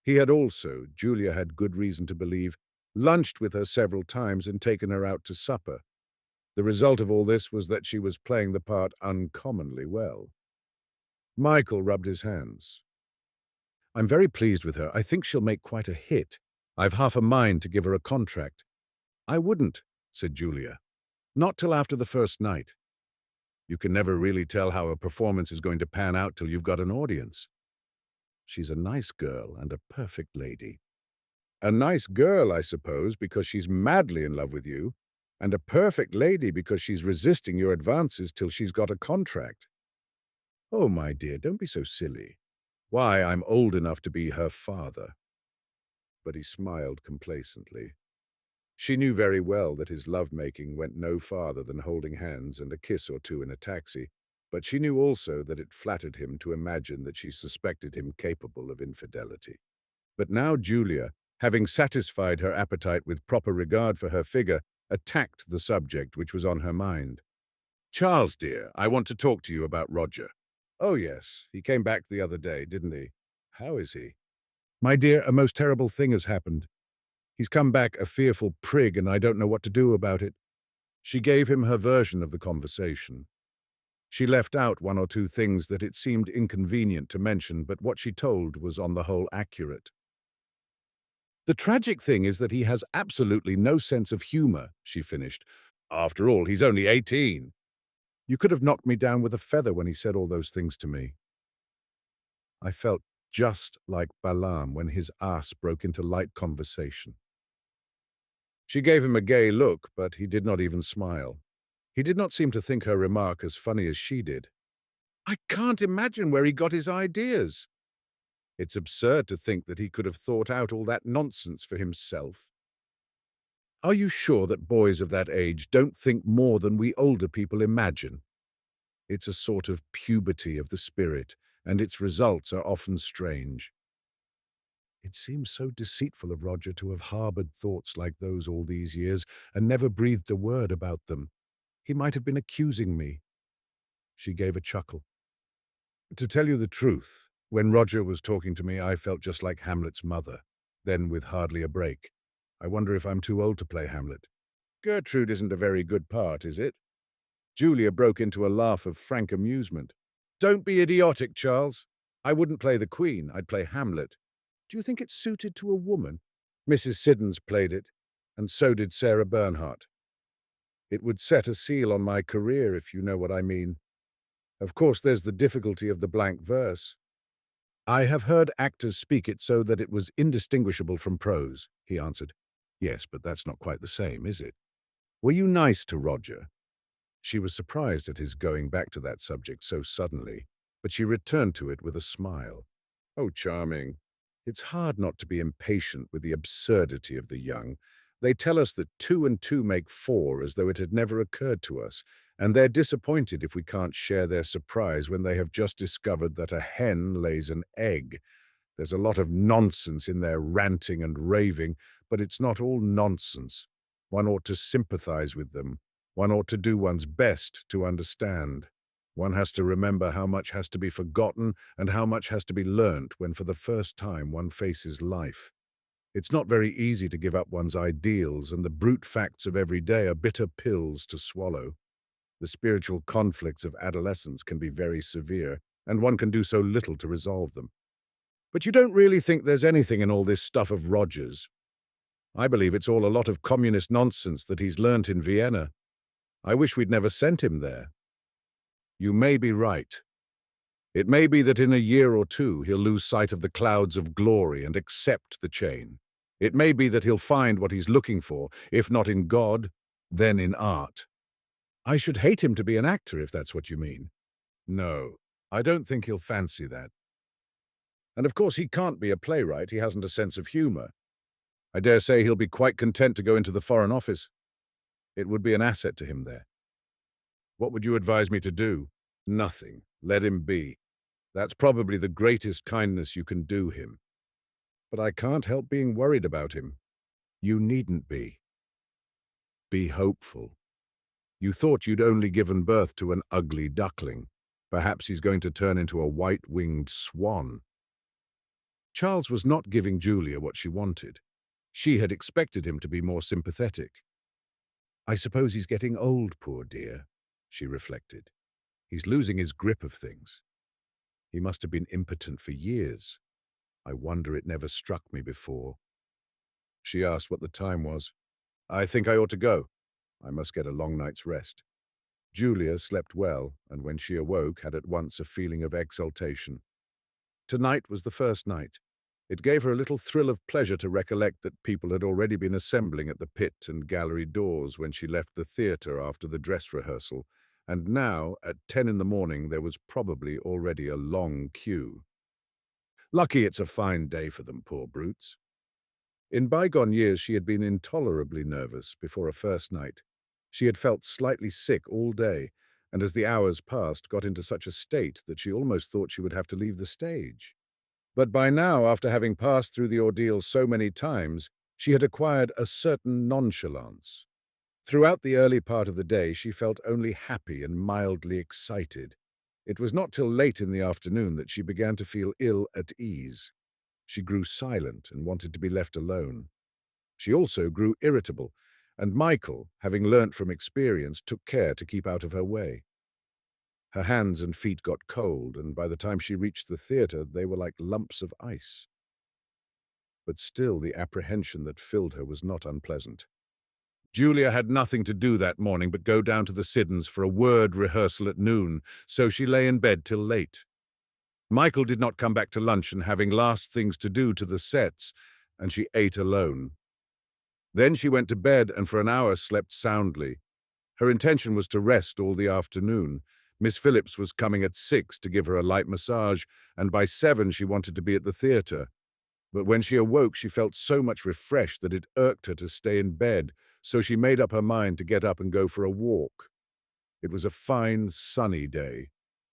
He had also, Julia had good reason to believe, lunched with her several times and taken her out to supper. The result of all this was that she was playing the part uncommonly well. Michael rubbed his hands. I'm very pleased with her. I think she'll make quite a hit. I've half a mind to give her a contract. I wouldn't, said Julia. Not till after the first night. You can never really tell how a performance is going to pan out till you've got an audience. She's a nice girl and a perfect lady. A nice girl, I suppose, because she's madly in love with you, and a perfect lady because she's resisting your advances till she's got a contract. Oh, my dear, don't be so silly. Why, I'm old enough to be her father. But he smiled complacently. She knew very well that his love-making went no farther than holding hands and a kiss or two in a taxi, but she knew also that it flattered him to imagine that she suspected him capable of infidelity. But now Julia, having satisfied her appetite with proper regard for her figure, attacked the subject which was on her mind. Charles, dear, I want to talk to you about Roger. Oh, yes, he came back the other day, didn't he? How is he? My dear, a most terrible thing has happened. He's come back a fearful prig, and I don't know what to do about it. She gave him her version of the conversation. She left out one or two things that it seemed inconvenient to mention, but what she told was on the whole accurate. The tragic thing is that he has absolutely no sense of humor, she finished. After all, he's only 18. You could have knocked me down with a feather when he said all those things to me. I felt just like Balaam when his ass broke into light conversation. She gave him a gay look, but he did not even smile. He did not seem to think her remark as funny as she did. I can't imagine where he got his ideas. It's absurd to think that he could have thought out all that nonsense for himself. Are you sure that boys of that age don't think more than we older people imagine? It's a sort of puberty of the spirit, and its results are often strange. It seems so deceitful of Roger to have harbored thoughts like those all these years and never breathed a word about them. He might have been accusing me. She gave a chuckle. To tell you the truth, when Roger was talking to me, I felt just like Hamlet's mother, then with hardly a break. I wonder if I'm too old to play Hamlet. Gertrude isn't a very good part, is it? Julia broke into a laugh of frank amusement. Don't be idiotic, Charles. I wouldn't play the Queen, I'd play Hamlet. Do you think it's suited to a woman? Mrs. Siddons played it, and so did Sarah Bernhardt. It would set a seal on my career, if you know what I mean. Of course, there's the difficulty of the blank verse. I have heard actors speak it so that it was indistinguishable from prose, he answered. Yes, but that's not quite the same, is it? Were you nice to Roger? She was surprised at his going back to that subject so suddenly, but she returned to it with a smile. Oh, charming. It's hard not to be impatient with the absurdity of the young. They tell us that 2 and 2 make 4 as though it had never occurred to us, And they're disappointed if we can't share their surprise when they have just discovered that a hen lays an egg. There's a lot of nonsense in their ranting and raving, but it's not all nonsense. One ought to sympathize with them. One ought to do one's best to understand. One has to remember how much has to be forgotten and how much has to be learnt when for the first time one faces life. It's not very easy to give up one's ideals, and the brute facts of every day are bitter pills to swallow. The spiritual conflicts of adolescence can be very severe, and one can do so little to resolve them. But you don't really think there's anything in all this stuff of Roger's? I believe it's all a lot of communist nonsense that he's learnt in Vienna. I wish we'd never sent him there. You may be right. It may be that in a year or two he'll lose sight of the clouds of glory and accept the chain. It may be that he'll find what he's looking for, if not in God, then in art. I should hate him to be an actor, if that's what you mean. No, I don't think he'll fancy that. And of course he can't be a playwright, he hasn't a sense of humour. I dare say he'll be quite content to go into the Foreign Office. It would be an asset to him there. What would you advise me to do? Nothing. Let him be. That's probably the greatest kindness you can do him. But I can't help being worried about him. You needn't be. Be hopeful. You thought you'd only given birth to an ugly duckling. Perhaps he's going to turn into a white-winged swan. Charles was not giving Julia what she wanted. She had expected him to be more sympathetic. I suppose he's getting old, poor dear, she reflected. He's losing his grip of things. He must have been impotent for years. I wonder it never struck me before. She asked what the time was. I think I ought to go. I must get a long night's rest. Julia slept well, and when she awoke had at once a feeling of exultation. Tonight was the first night. It gave her a little thrill of pleasure to recollect that people had already been assembling at the pit and gallery doors when she left the theatre after the dress rehearsal, and now, at 10 in the morning, there was probably already a long queue. Lucky it's a fine day for them, poor brutes. In bygone years she had been intolerably nervous before a first night. She had felt slightly sick all day, and as the hours passed, got into such a state that she almost thought she would have to leave the stage. But by now, after having passed through the ordeal so many times, she had acquired a certain nonchalance. Throughout the early part of the day, she felt only happy and mildly excited. It was not till late in the afternoon that she began to feel ill at ease. She grew silent and wanted to be left alone. She also grew irritable, and Michael, having learnt from experience, took care to keep out of her way. Her hands and feet got cold, and by the time she reached the theatre, they were like lumps of ice. But still the apprehension that filled her was not unpleasant. Julia had nothing to do that morning but go down to the Siddons for a word rehearsal at noon, so she lay in bed till late. Michael did not come back to luncheon, having last things to do to the sets, and she ate alone. Then she went to bed and for an hour slept soundly. Her intention was to rest all the afternoon. Miss Phillips was coming at 6 to give her a light massage, and by 7 she wanted to be at the theatre. But when she awoke, she felt so much refreshed that it irked her to stay in bed, so she made up her mind to get up and go for a walk. It was a fine, sunny day.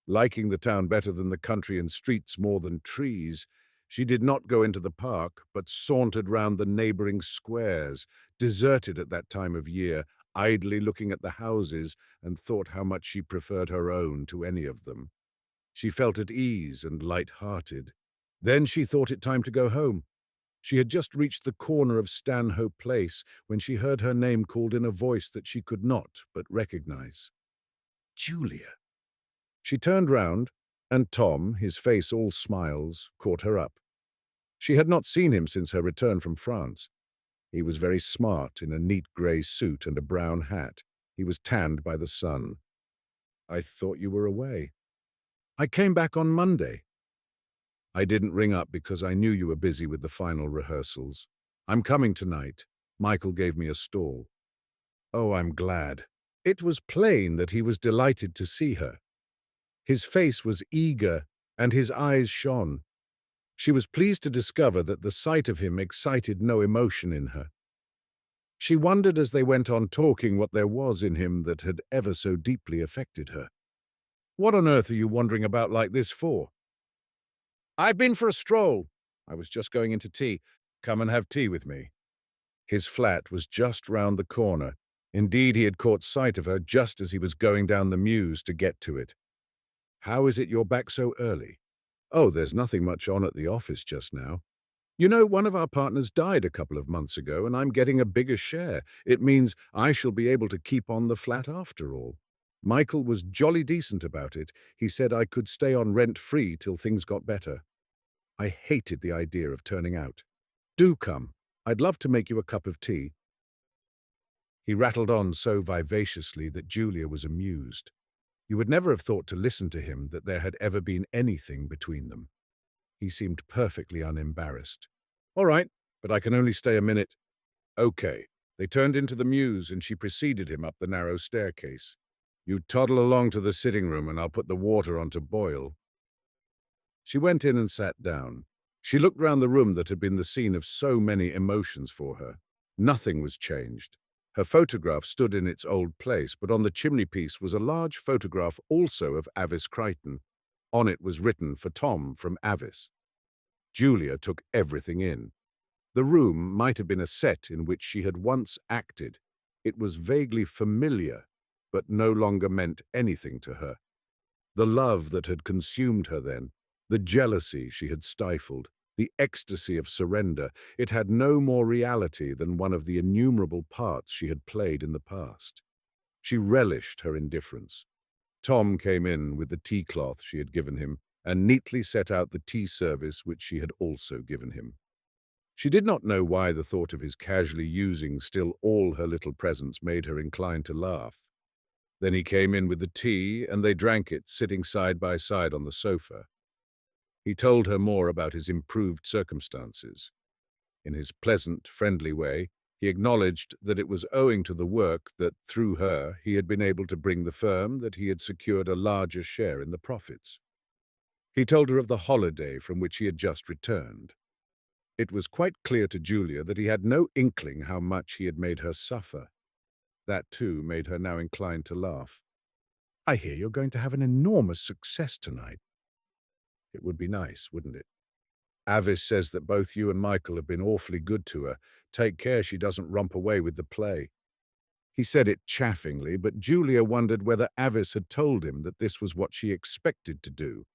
Liking the town better than the country and streets more than trees, she did not go into the park, but sauntered round the neighbouring squares, deserted at that time of year, idly looking at the houses, and thought how much she preferred her own to any of them. She felt at ease and light-hearted. Then she thought it time to go home. She had just reached the corner of Stanhope Place when she heard her name called in a voice that she could not but recognize. Julia. She turned round, and Tom, his face all smiles, caught her up. She had not seen him since her return from France. He was very smart in a neat grey suit and a brown hat. He was tanned by the sun. I thought you were away. I came back on Monday. I didn't ring up because I knew you were busy with the final rehearsals. I'm coming tonight. Michael gave me a stall. Oh, I'm glad. It was plain that he was delighted to see her. His face was eager, and his eyes shone. She was pleased to discover that the sight of him excited no emotion in her. She wondered as they went on talking what there was in him that had ever so deeply affected her. "What on earth are you wandering about like this for?" "I've been for a stroll. I was just going into tea." "Come and have tea with me." His flat was just round the corner. Indeed, he had caught sight of her just as he was going down the mews to get to it. "How is it you're back so early?" "Oh, there's nothing much on at the office just now. You know, one of our partners died a couple of months ago, and I'm getting a bigger share. It means I shall be able to keep on the flat after all. Michael was jolly decent about it. He said I could stay on rent-free till things got better. I hated the idea of turning out. Do come. I'd love to make you a cup of tea." He rattled on so vivaciously that Julia was amused. You would never have thought to listen to him that there had ever been anything between them. He seemed perfectly unembarrassed. "All right, but I can only stay a minute." "Okay." They turned into the mews and she preceded him up the narrow staircase. "You toddle along to the sitting room and I'll put the water on to boil." She went in and sat down. She looked round the room that had been the scene of so many emotions for her. Nothing was changed. Her photograph stood in its old place, but on the chimney-piece was a large photograph also of Avis Crichton. On it was written, "For Tom, from Avis." Julia took everything in. The room might have been a set in which she had once acted. It was vaguely familiar, but no longer meant anything to her. The love that had consumed her then, the jealousy she had stifled, the ecstasy of surrender, it had no more reality than one of the innumerable parts she had played in the past. She relished her indifference. Tom came in with the tea-cloth she had given him and neatly set out the tea service which she had also given him. She did not know why the thought of his casually using still all her little presents made her inclined to laugh. Then he came in with the tea, and they drank it, sitting side by side on the sofa. He told her more about his improved circumstances. In his pleasant, friendly way, he acknowledged that it was owing to the work that, through her, he had been able to bring the firm, that he had secured a larger share in the profits. He told her of the holiday from which he had just returned. It was quite clear to Julia that he had no inkling how much he had made her suffer. That, too, made her now inclined to laugh. "I hear you're going to have an enormous success tonight." "It would be nice, wouldn't it? Avis says that both you and Michael have been awfully good to her. Take care she doesn't romp away with the play." He said it chaffingly, but Julia wondered whether Avis had told him that this was what she expected to do.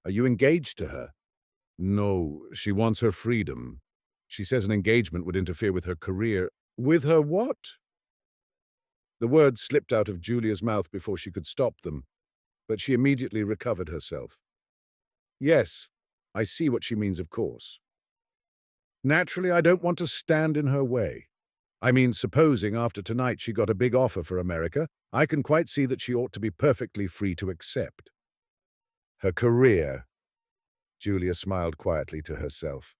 "Are you engaged to her?" "No, she wants her freedom. She says an engagement would interfere with her career." "With her what?" The words slipped out of Julia's mouth before she could stop them, but she immediately recovered herself. "Yes, I see what she means, of course. Naturally, I don't want to stand in her way. I mean, supposing after tonight she got a big offer for America, I can quite see that she ought to be perfectly free to accept." "Her career," Julia smiled quietly to herself.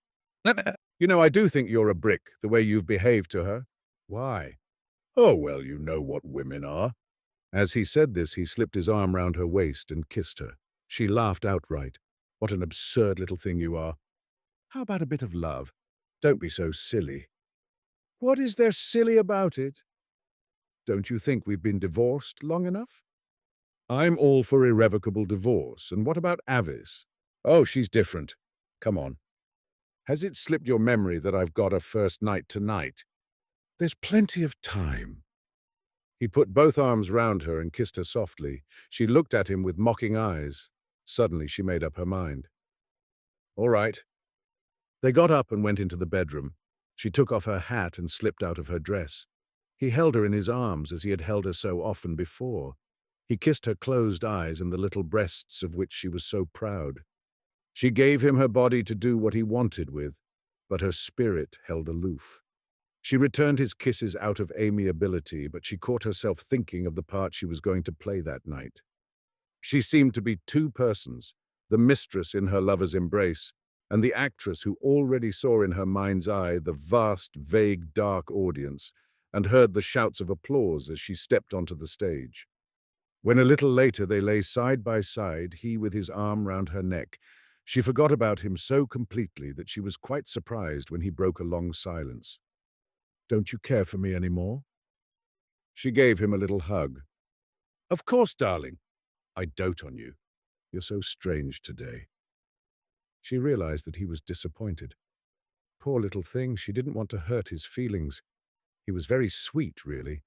"You know, I do think you're a brick, the way you've behaved to her." "Why?" "Oh, well, you know what women are." As he said this, he slipped his arm round her waist and kissed her. She laughed outright. "What an absurd little thing you are. How about a bit of love? Don't be so silly." "What is there silly about it?" "Don't you think we've been divorced long enough?" "I'm all for irrevocable divorce. And what about Avis?" "Oh, she's different. Come on. Has it slipped your memory that I've got a first night tonight?" "There's plenty of time." He put both arms round her and kissed her softly. She looked at him with mocking eyes. Suddenly she made up her mind. "All right." They got up and went into the bedroom. She took off her hat and slipped out of her dress. He held her in his arms as he had held her so often before. He kissed her closed eyes and the little breasts of which she was so proud. She gave him her body to do what he wanted with, but her spirit held aloof. She returned his kisses out of amiability, but she caught herself thinking of the part she was going to play that night. She seemed to be two persons, the mistress in her lover's embrace, and the actress who already saw in her mind's eye the vast, vague, dark audience, and heard the shouts of applause as she stepped onto the stage. When a little later they lay side by side, he with his arm round her neck, she forgot about him so completely that she was quite surprised when he broke a long silence. Don't you care for me anymore? She gave him a little hug. Of course, darling. I dote on you. You're so strange today. She realized that he was disappointed. Poor little thing, she didn't want to hurt his feelings. He was very sweet, really.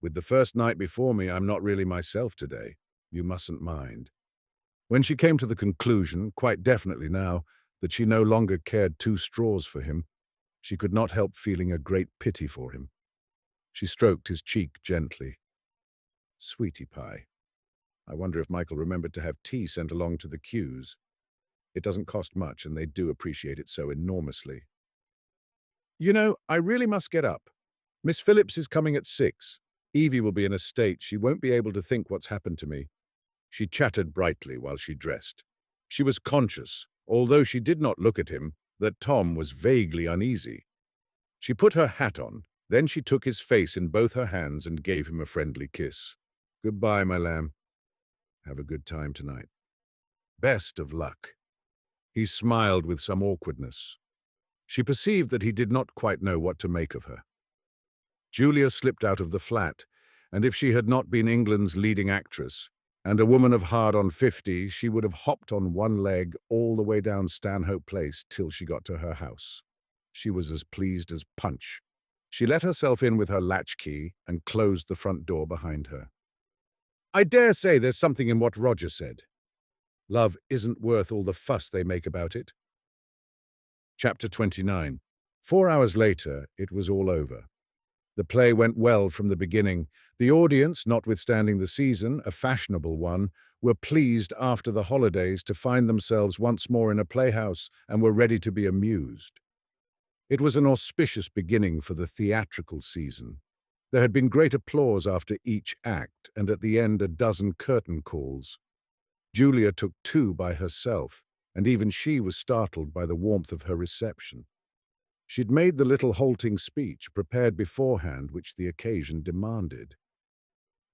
With the first night before me, I'm not really myself today. You mustn't mind. When she came to the conclusion, quite definitely now, that she no longer cared two straws for him, she could not help feeling a great pity for him. She stroked his cheek gently. Sweetie pie. I wonder if Michael remembered to have tea sent along to the queues. It doesn't cost much, and they do appreciate it so enormously. You know, I really must get up. Miss Phillips is coming at 6. Evie will be in a state she won't be able to think what's happened to me. She chattered brightly while she dressed. She was conscious, although she did not look at him, that Tom was vaguely uneasy. She put her hat on, then she took his face in both her hands and gave him a friendly kiss. Goodbye, my lamb. Have a good time tonight. Best of luck. He smiled with some awkwardness. She perceived that he did not quite know what to make of her. Julia slipped out of the flat, and if she had not been England's leading actress, and a woman of hard on 50, she would have hopped on one leg all the way down Stanhope Place till she got to her house. She was as pleased as Punch. She let herself in with her latchkey and closed the front door behind her. I dare say there's something in what Roger said. Love isn't worth all the fuss they make about it. Chapter 29. 4 hours later, it was all over. The play went well from the beginning. The audience, notwithstanding the season, a fashionable one, were pleased after the holidays to find themselves once more in a playhouse and were ready to be amused. It was an auspicious beginning for the theatrical season. There had been great applause after each act, and at the end a dozen curtain calls. Julia took 2 by herself, and even she was startled by the warmth of her reception. She'd made the little halting speech prepared beforehand which the occasion demanded.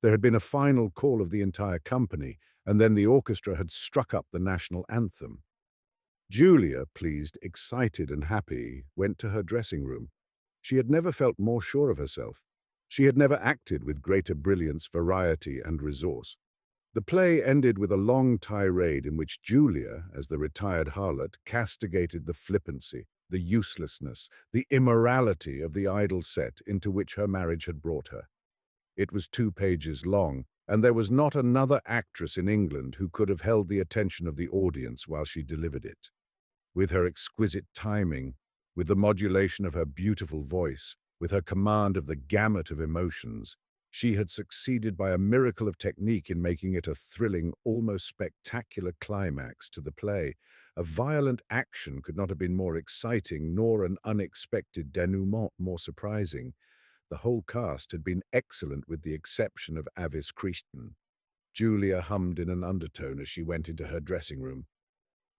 There had been a final call of the entire company, and then the orchestra had struck up the national anthem. Julia, pleased, excited and happy, went to her dressing room. She had never felt more sure of herself. She had never acted with greater brilliance, variety and resource. The play ended with a long tirade in which Julia, as the retired harlot, castigated the flippancy, the uselessness, the immorality of the idle set into which her marriage had brought her. It was 2 pages long, and there was not another actress in England who could have held the attention of the audience while she delivered it. With her exquisite timing, with the modulation of her beautiful voice, with her command of the gamut of emotions, she had succeeded by a miracle of technique in making it a thrilling, almost spectacular climax to the play. A violent action could not have been more exciting, nor an unexpected denouement more surprising. The whole cast had been excellent with the exception of Avis Christen. Julia hummed in an undertone as she went into her dressing room.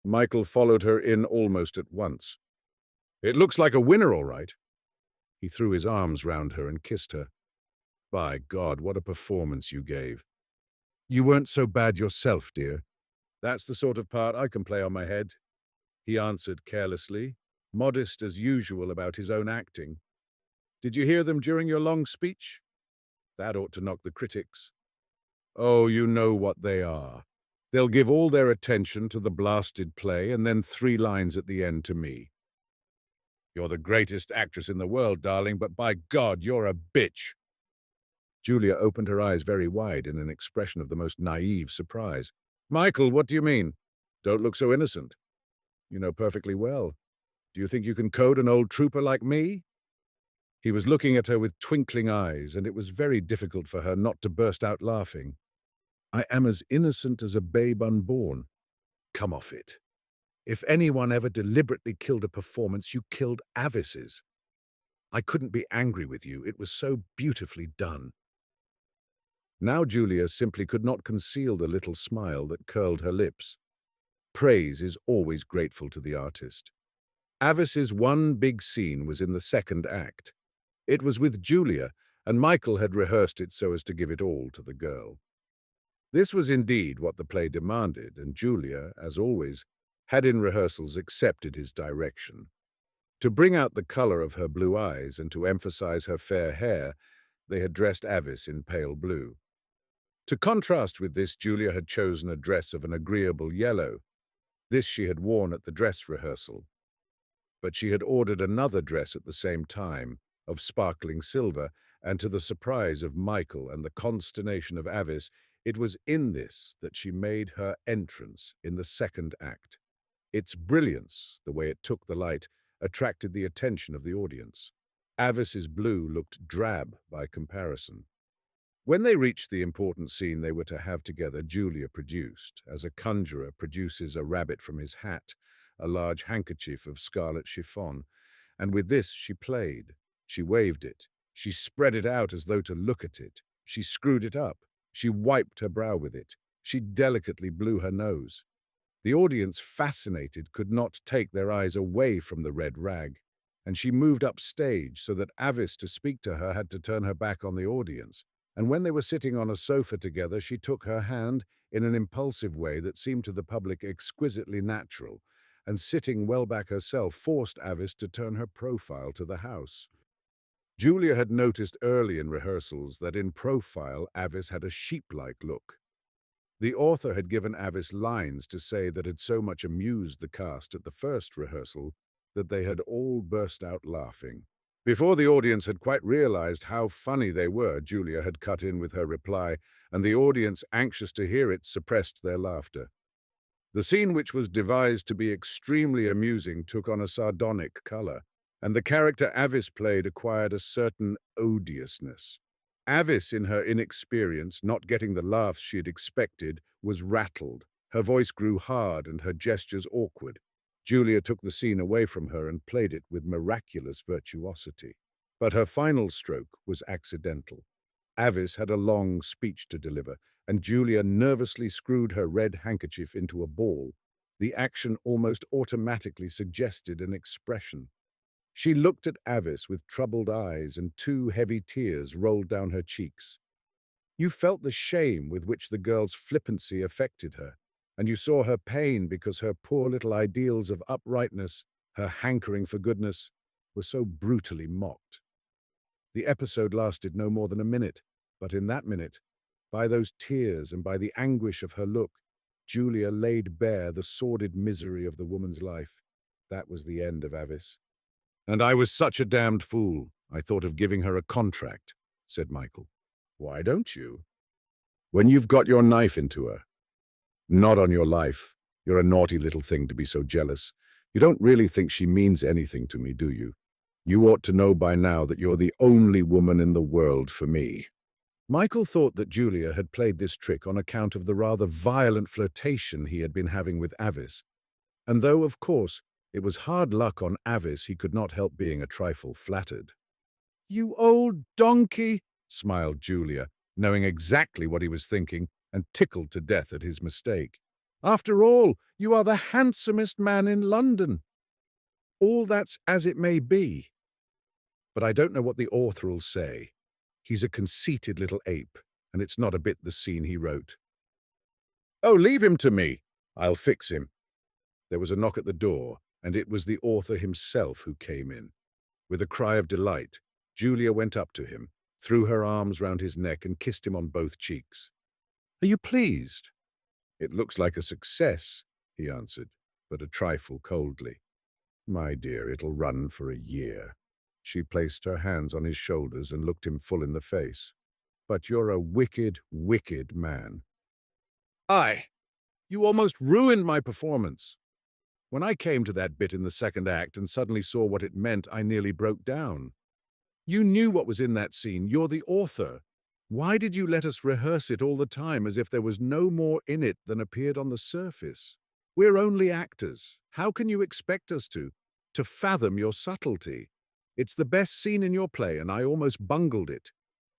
Michael followed her in almost at once. It looks like a winner, all right. He threw his arms round her and kissed her. By God, what a performance you gave. You weren't so bad yourself, dear. That's the sort of part I can play on my head, he answered carelessly, modest as usual about his own acting. Did you hear them during your long speech? That ought to knock the critics. Oh, you know what they are. They'll give all their attention to the blasted play and then 3 lines at the end to me. You're the greatest actress in the world, darling, but by God, you're a bitch. Julia opened her eyes very wide in an expression of the most naive surprise. Michael, what do you mean? Don't look so innocent. You know perfectly well. Do you think you can code an old trooper like me? He was looking at her with twinkling eyes, and it was very difficult for her not to burst out laughing. I am as innocent as a babe unborn. Come off it. If anyone ever deliberately killed a performance, you killed Avis's. I couldn't be angry with you. It was so beautifully done. Now Julia simply could not conceal the little smile that curled her lips. Praise is always grateful to the artist. Avis's one big scene was in the 2nd act. It was with Julia, and Michael had rehearsed it so as to give it all to the girl. This was indeed what the play demanded, and Julia, as always, had in rehearsals accepted his direction. To bring out the color of her blue eyes and to emphasize her fair hair, they had dressed Avis in pale blue. To contrast with this, Julia had chosen a dress of an agreeable yellow. This she had worn at the dress rehearsal. But she had ordered another dress at the same time, of sparkling silver, and to the surprise of Michael and the consternation of Avis, it was in this that she made her entrance in the second act. Its brilliance, the way it took the light, attracted the attention of the audience. Avis's blue looked drab by comparison. When they reached the important scene they were to have together, Julia produced, as a conjurer produces a rabbit from his hat, a large handkerchief of scarlet chiffon, and with this she played. She waved it. She spread it out as though to look at it. She screwed it up. She wiped her brow with it. She delicately blew her nose. The audience, fascinated, could not take their eyes away from the red rag, and she moved up stage so that Avis, to speak to her, had to turn her back on the audience. And when they were sitting on a sofa together, she took her hand in an impulsive way that seemed to the public exquisitely natural, and sitting well back herself, forced Avis to turn her profile to the house. Julia had noticed early in rehearsals that in profile Avis had a sheep-like look. The author had given Avis lines to say that had so much amused the cast at the first rehearsal that they had all burst out laughing. Before the audience had quite realized how funny they were, Julia had cut in with her reply, and the audience, anxious to hear it, suppressed their laughter. The scene, which was devised to be extremely amusing, took on a sardonic color, and the character Avis played acquired a certain odiousness. Avis, in her inexperience, not getting the laughs she had expected, was rattled. Her voice grew hard and her gestures awkward. Julia took the scene away from her and played it with miraculous virtuosity. But her final stroke was accidental. Avis had a long speech to deliver, and Julia nervously screwed her red handkerchief into a ball. The action almost automatically suggested an expression. She looked at Avis with troubled eyes, and 2 heavy tears rolled down her cheeks. You felt the shame with which the girl's flippancy affected her, and you saw her pain because her poor little ideals of uprightness, her hankering for goodness, were so brutally mocked. The episode lasted no more than a minute, but in that minute, by those tears and by the anguish of her look, Julia laid bare the sordid misery of the woman's life. That was the end of Avis. "And I was such a damned fool. I thought of giving her a contract," said Michael. "Why don't you?" "When you've got your knife into her." "Not on your life. You're a naughty little thing to be so jealous. You don't really think she means anything to me, do you? You ought to know by now that you're the only woman in the world for me." Michael thought that Julia had played this trick on account of the rather violent flirtation he had been having with Avis, and though, of course, it was hard luck on Avis, he could not help being a trifle flattered. "You old donkey," smiled Julia, knowing exactly what he was thinking and tickled to death at his mistake. "After all, you are the handsomest man in London." "All that's as it may be. But I don't know what the author'll say. He's a conceited little ape, and it's not a bit the scene he wrote." "Oh, leave him to me. I'll fix him." There was a knock at the door, and it was the author himself who came in. With a cry of delight, Julia went up to him, threw her arms round his neck and kissed him on both cheeks. "Are you pleased?" "It looks like a success," he answered, but a trifle coldly. "My dear, it'll run for a year." She placed her hands on his shoulders and looked him full in the face. "But you're a wicked, wicked man." You almost ruined my performance." When I came to that bit in the second act and suddenly saw what it meant, I nearly broke down. "You knew what was in that scene. You're the author. Why did you let us rehearse it all the time as if there was no more in it than appeared on the surface? We're only actors. How can you expect us to fathom your subtlety? It's the best scene in your play, and I almost bungled it.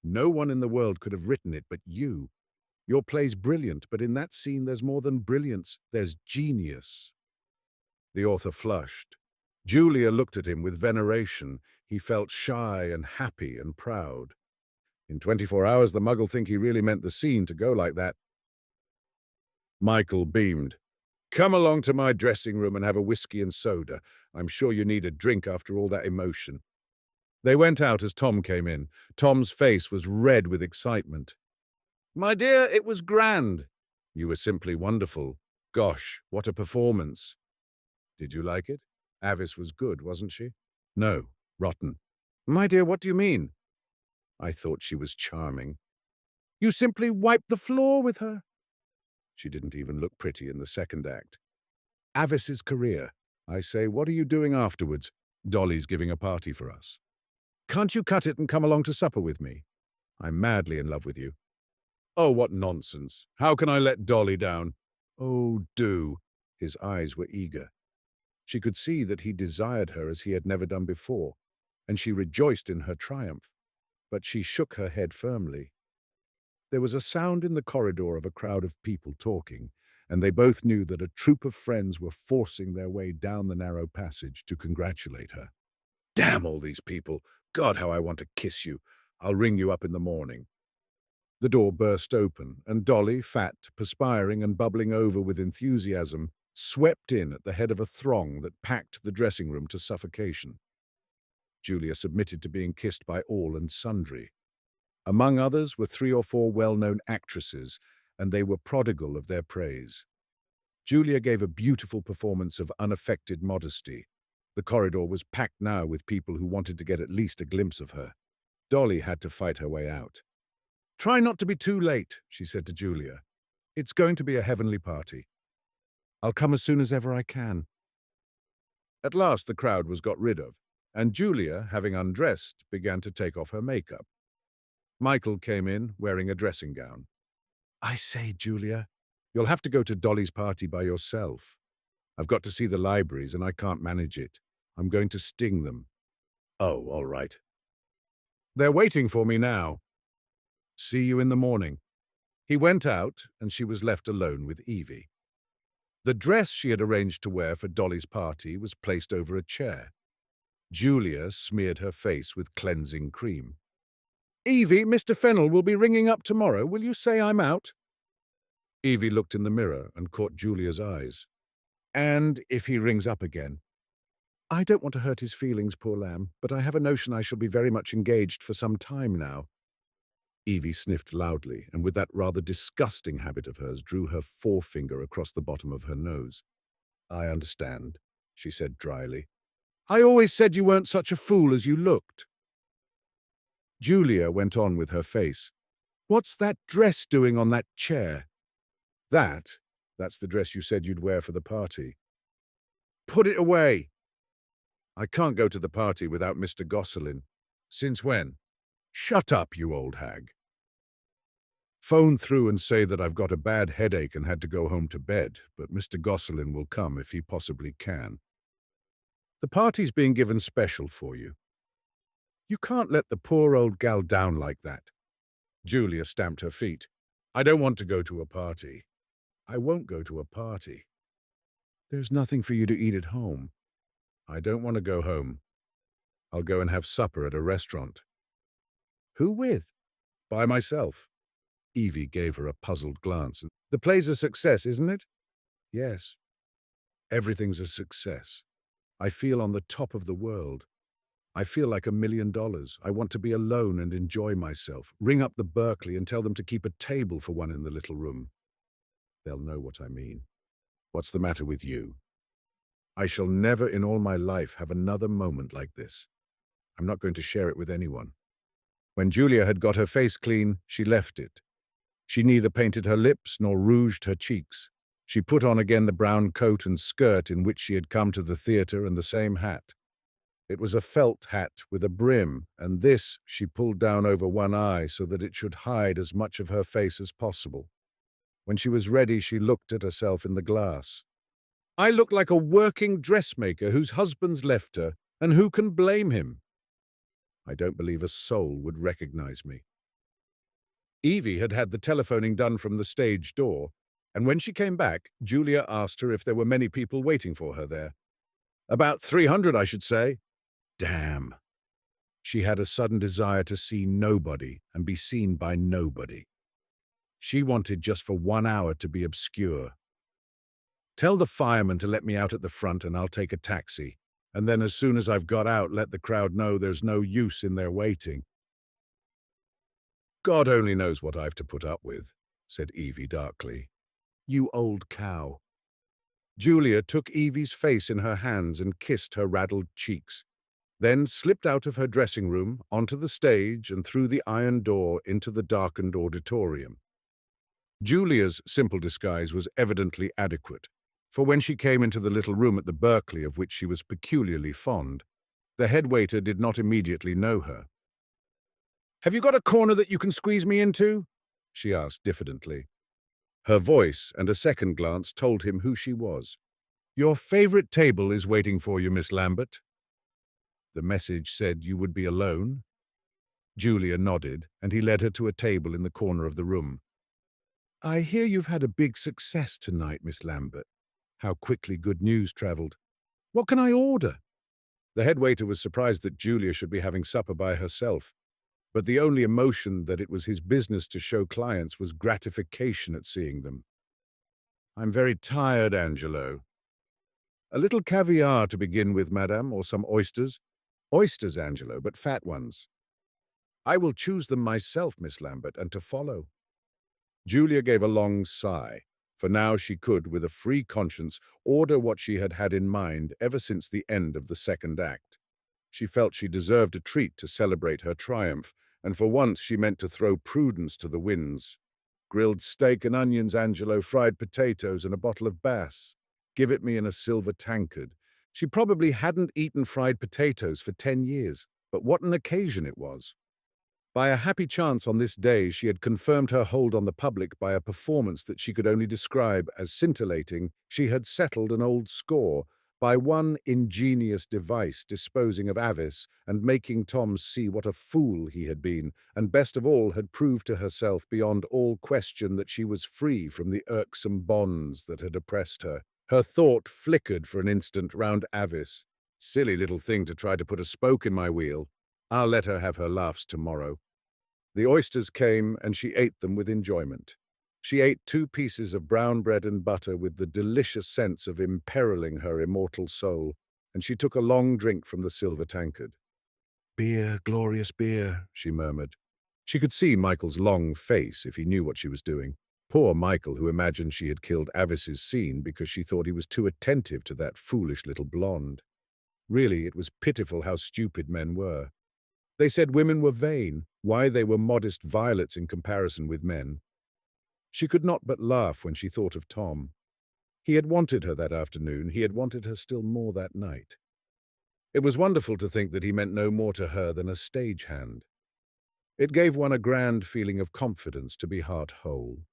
No one in the world could have written it but you. Your play's brilliant, but in that scene there's more than brilliance. There's genius." The author flushed. Julia looked at him with veneration. He felt shy and happy and proud. In 24 hours, the mug'll think he really meant the scene to go like that. Michael beamed. Come along to my dressing room and have a whiskey and soda. I'm sure you need a drink after all that emotion. They went out as Tom came in. Tom's face was red with excitement. My dear, it was grand. You were simply wonderful. Gosh, what a performance. Did you like it? Avis was good, wasn't she? No, rotten. My dear, what do you mean? I thought she was charming. You simply wiped the floor with her. She didn't even look pretty in the second act. Avis's career. I say, what are you doing afterwards? Dolly's giving a party for us. Can't you cut it and come along to supper with me? I'm madly in love with you. Oh, what nonsense. How can I let Dolly down? Oh, do. His eyes were eager. She could see that he desired her as he had never done before, and she rejoiced in her triumph. But she shook her head firmly. There was a sound in the corridor of a crowd of people talking, and they both knew that a troop of friends were forcing their way down the narrow passage to congratulate her. Damn all these people! God, how I want to kiss you! I'll ring you up in the morning. The door burst open, and Dolly, fat, perspiring and bubbling over with enthusiasm, swept in at the head of a throng that packed the dressing room to suffocation. Julia submitted to being kissed by all and sundry. Among others were 3 or 4 well-known actresses, and they were prodigal of their praise. Julia gave a beautiful performance of unaffected modesty. The corridor was packed now with people who wanted to get at least a glimpse of her. Dolly had to fight her way out. Try not to be too late, she said to Julia. It's going to be a heavenly party. I'll come as soon as ever I can. At last the crowd was got rid of, and Julia, having undressed, began to take off her makeup. Michael came in, wearing a dressing gown. I say, Julia, you'll have to go to Dolly's party by yourself. I've got to see the libraries and I can't manage it. I'm going to sting them. Oh, all right. They're waiting for me now. See you in the morning. He went out and she was left alone with Evie. The dress she had arranged to wear for Dolly's party was placed over a chair. Julia smeared her face with cleansing cream. Evie, Mr. Fennell will be ringing up tomorrow. Will you say I'm out? Evie looked in the mirror and caught Julia's eyes. And if he rings up again? I don't want to hurt his feelings, poor lamb, but I have a notion I shall be very much engaged for some time now. Evie sniffed loudly, and with that rather disgusting habit of hers, drew her forefinger across the bottom of her nose. I understand, she said dryly. I always said you weren't such a fool as you looked. Julia went on with her face. What's that dress doing on that chair? That's the dress you said you'd wear for the party. Put it away. I can't go to the party without Mr. Gosselin. Since when? Shut up, you old hag. Phone through and say that I've got a bad headache and had to go home to bed, but Mr. Gosselin will come if he possibly can. The party's being given special for you. You can't let the poor old gal down like that. Julia stamped her feet. I don't want to go to a party. I won't go to a party. There's nothing for you to eat at home. I don't want to go home. I'll go and have supper at a restaurant. Who with? By myself. Evie gave her a puzzled glance. The play's a success, isn't it? Yes. Everything's a success. I feel on the top of the world. I feel like $1 million. I want to be alone and enjoy myself. Ring up the Berkeley and tell them to keep a table for one in the little room. They'll know what I mean. What's the matter with you? I shall never in all my life have another moment like this. I'm not going to share it with anyone. When Julia had got her face clean, she left it. She neither painted her lips nor rouged her cheeks. She put on again the brown coat and skirt in which she had come to the theatre and the same hat. It was a felt hat with a brim, and this she pulled down over one eye so that it should hide as much of her face as possible. When she was ready, she looked at herself in the glass. I look like a working dressmaker whose husband's left her, and who can blame him? I don't believe a soul would recognize me. Evie had had the telephoning done from the stage door, and when she came back, Julia asked her if there were many people waiting for her there. About 300, I should say. Damn. She had a sudden desire to see nobody and be seen by nobody. She wanted just for 1 hour to be obscure. Tell the fireman to let me out at the front and I'll take a taxi. And then as soon as I've got out, let the crowd know there's no use in their waiting. God only knows what I've to put up with, said Evie darkly. You old cow. Julia took Evie's face in her hands and kissed her raddled cheeks, then slipped out of her dressing room, onto the stage and through the iron door into the darkened auditorium. Julia's simple disguise was evidently adequate, for when she came into the little room at the Berkeley of which she was peculiarly fond, the head waiter did not immediately know her. "Have you got a corner that you can squeeze me into?" she asked diffidently. Her voice and a second glance told him who she was. "Your favorite table is waiting for you, Miss Lambert." The message said you would be alone. Julia nodded, and he led her to a table in the corner of the room. "I hear you've had a big success tonight, Miss Lambert." How quickly good news travelled. "What can I order?" The head waiter was surprised that Julia should be having supper by herself, but the only emotion that it was his business to show clients was gratification at seeing them. "I'm very tired, Angelo." "A little caviar to begin with, madame, or some oysters?" "Oysters, Angelo, but fat ones." "I will choose them myself, Miss Lambert, and to follow." Julia gave a long sigh, for now she could, with a free conscience, order what she had had in mind ever since the end of the second act. She felt she deserved a treat to celebrate her triumph, and for once she meant to throw prudence to the winds. "Grilled steak and onions, Angelo, fried potatoes, and a bottle of Bass. Give it me in a silver tankard." She probably hadn't eaten fried potatoes for 10 years, but what an occasion it was. By a happy chance on this day, she had confirmed her hold on the public by a performance that she could only describe as scintillating. She had settled an old score by one ingenious device disposing of Avis and making Tom see what a fool he had been, and best of all had proved to herself beyond all question that she was free from the irksome bonds that had oppressed her. Her thought flickered for an instant round Avis. Silly little thing to try to put a spoke in my wheel. I'll let her have her laughs tomorrow. The oysters came, and she ate them with enjoyment. She ate 2 pieces of brown bread and butter with the delicious sense of imperiling her immortal soul, and she took a long drink from the silver tankard. "Beer, glorious beer," she murmured. She could see Michael's long face if he knew what she was doing. Poor Michael, who imagined she had killed Avis's scene because she thought he was too attentive to that foolish little blonde. Really, it was pitiful how stupid men were. They said women were vain, why they were modest violets in comparison with men. She could not but laugh when she thought of Tom. He had wanted her that afternoon, he had wanted her still more that night. It was wonderful to think that he meant no more to her than a stagehand. It gave one a grand feeling of confidence to be heart whole.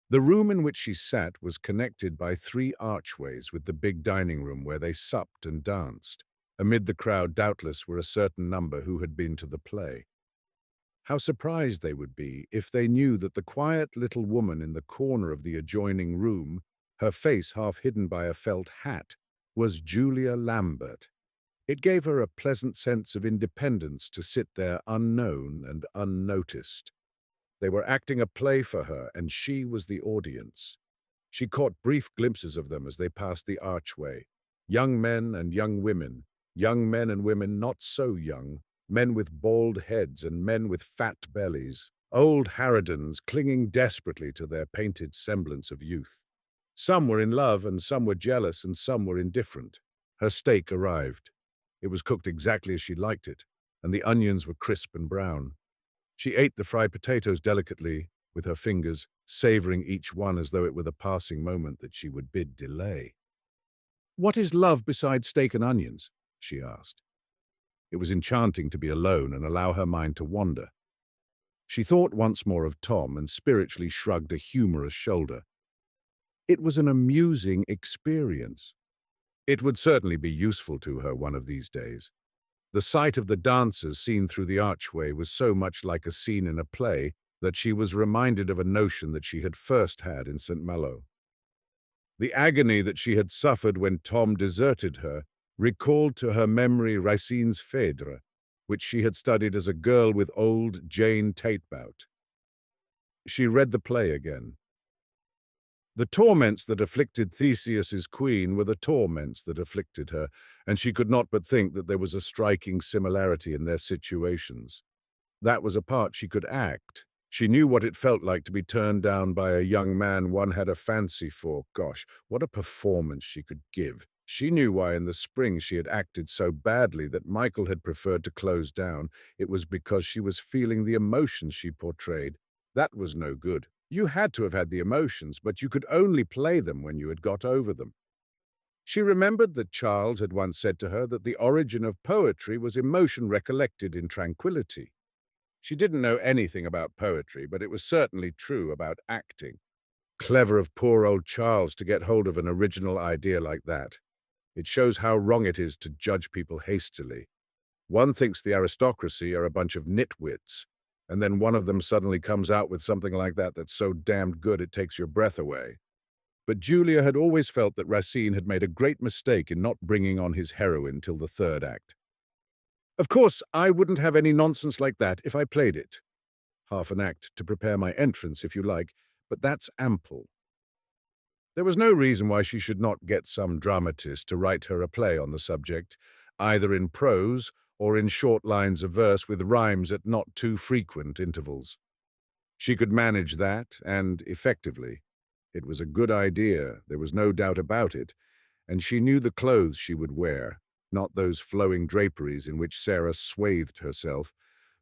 The room in which she sat was connected by 3 archways with the big dining room where they supped and danced. Amid the crowd, doubtless, were a certain number who had been to the play. How surprised they would be if they knew that the quiet little woman in the corner of the adjoining room, her face half hidden by a felt hat, was Julia Lambert. It gave her a pleasant sense of independence to sit there unknown and unnoticed. They were acting a play for her, and she was the audience. She caught brief glimpses of them as they passed the archway. Young men and young women, young men and women not so young, men with bald heads and men with fat bellies, old harridans clinging desperately to their painted semblance of youth. Some were in love and some were jealous and some were indifferent. Her steak arrived. It was cooked exactly as she liked it, and the onions were crisp and brown. She ate the fried potatoes delicately, with her fingers, savoring each one as though it were the passing moment that she would bid delay. "What is love besides steak and onions?" she asked. It was enchanting to be alone and allow her mind to wander. She thought once more of Tom and spiritually shrugged a humorous shoulder. It was an amusing experience. It would certainly be useful to her one of these days. The sight of the dancers seen through the archway was so much like a scene in a play that she was reminded of a notion that she had first had in St. Malo. The agony that she had suffered when Tom deserted her recalled to her memory Racine's Phèdre, which she had studied as a girl with old Jane Tatebout. She read the play again. The torments that afflicted Theseus's queen were the torments that afflicted her, and she could not but think that there was a striking similarity in their situations. That was a part she could act. She knew what it felt like to be turned down by a young man one had a fancy for. Gosh, what a performance she could give. She knew why in the spring she had acted so badly that Michael had preferred to close down. It was because she was feeling the emotions she portrayed. That was no good. You had to have had the emotions, but you could only play them when you had got over them. She remembered that Charles had once said to her that the origin of poetry was emotion recollected in tranquility. She didn't know anything about poetry, but it was certainly true about acting. Clever of poor old Charles to get hold of an original idea like that. It shows how wrong it is to judge people hastily. One thinks the aristocracy are a bunch of nitwits, and then one of them suddenly comes out with something like that that's so damned good it takes your breath away. But Julia had always felt that Racine had made a great mistake in not bringing on his heroine till the third act. Of course, I wouldn't have any nonsense like that if I played it. Half an act to prepare my entrance, if you like, but that's ample. There was no reason why she should not get some dramatist to write her a play on the subject, either in prose or in short lines of verse with rhymes at not too frequent intervals. She could manage that, and effectively. It was a good idea, there was no doubt about it, and she knew the clothes she would wear, not those flowing draperies in which Sarah swathed herself,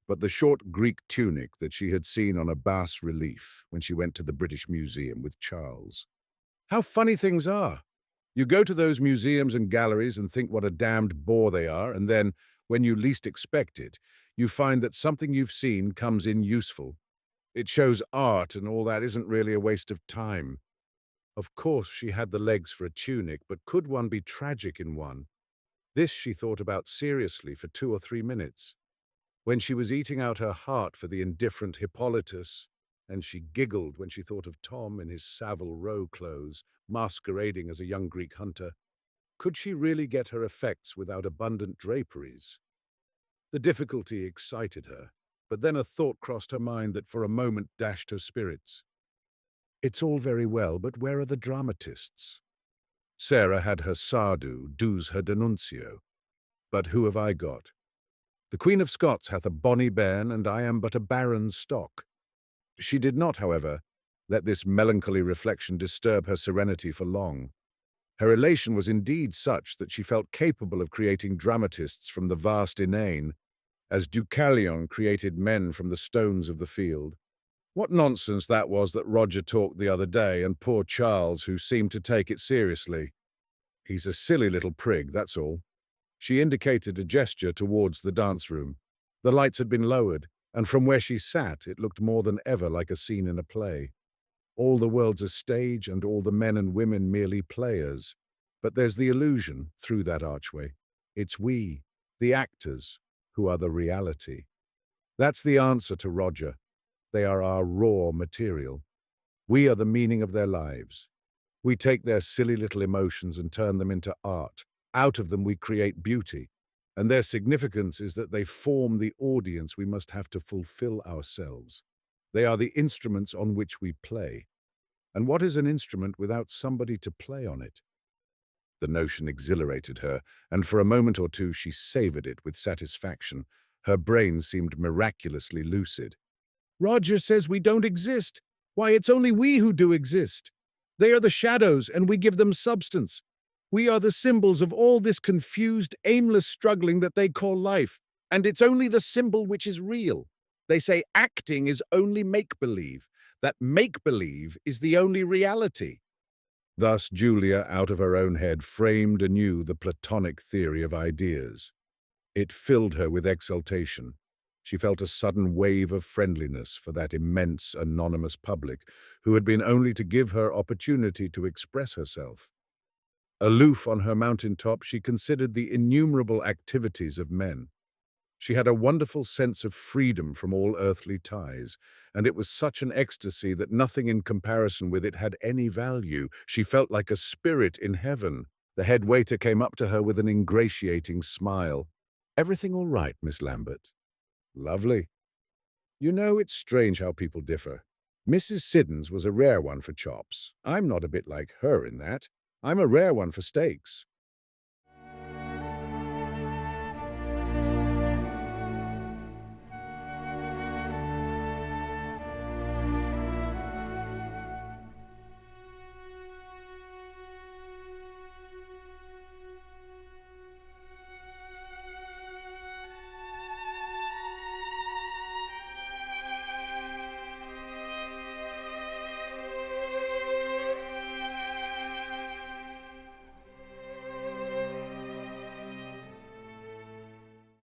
but the short Greek tunic that she had seen on a bas-relief when she went to the British Museum with Charles. How funny things are! You go to those museums and galleries and think what a damned bore they are, and then, when you least expect it, you find that something you've seen comes in useful. It shows art, and all that isn't really a waste of time. Of course, she had the legs for a tunic, but could one be tragic in one? This she thought about seriously for 2 or 3 minutes. When she was eating out her heart for the indifferent Hippolytus, and she giggled when she thought of Tom in his Savile Row clothes, masquerading as a young Greek hunter, could she really get her effects without abundant draperies? The difficulty excited her, but then a thought crossed her mind that for a moment dashed her spirits. It's all very well, but where are the dramatists? Sarah had her Sardu, do's her Denuncio. But who have I got? The Queen of Scots hath a bonny bairn, and I am but a baron's stock. She did not, however, let this melancholy reflection disturb her serenity for long. Her elation was indeed such that she felt capable of creating dramatists from the vast inane, as Deucalion created men from the stones of the field. What nonsense that was that Roger talked the other day, and poor Charles, who seemed to take it seriously. He's a silly little prig, that's all. She indicated a gesture towards the dance room. The lights had been lowered, and from where she sat it looked more than ever like a scene in a play. All the world's a stage, and all the men and women merely players. But there's the illusion through that archway. It's we, the actors, who are the reality. That's the answer to Roger. They are our raw material. We are the meaning of their lives. We take their silly little emotions and turn them into art. Out of them we create beauty. And their significance is that they form the audience we must have to fulfill ourselves. They are the instruments on which we play. And what is an instrument without somebody to play on it? The notion exhilarated her, and for a moment or two she savored it with satisfaction. Her brain seemed miraculously lucid. Roger says we don't exist. Why, it's only we who do exist. They are the shadows, and we give them substance. We are the symbols of all this confused, aimless struggling that they call life, and it's only the symbol which is real. They say acting is only make-believe, that make-believe is the only reality. Thus Julia, out of her own head, framed anew the Platonic theory of ideas. It filled her with exultation. She felt a sudden wave of friendliness for that immense, anonymous public who had been only to give her opportunity to express herself. Aloof on her mountain-top, she considered the innumerable activities of men. She had a wonderful sense of freedom from all earthly ties, and it was such an ecstasy that nothing in comparison with it had any value. She felt like a spirit in heaven. The head waiter came up to her with an ingratiating smile. "Everything all right, Miss Lambert?" "Lovely. You know, it's strange how people differ. Mrs. Siddons was a rare one for chops. I'm not a bit like her in that. I'm a rare one for steaks.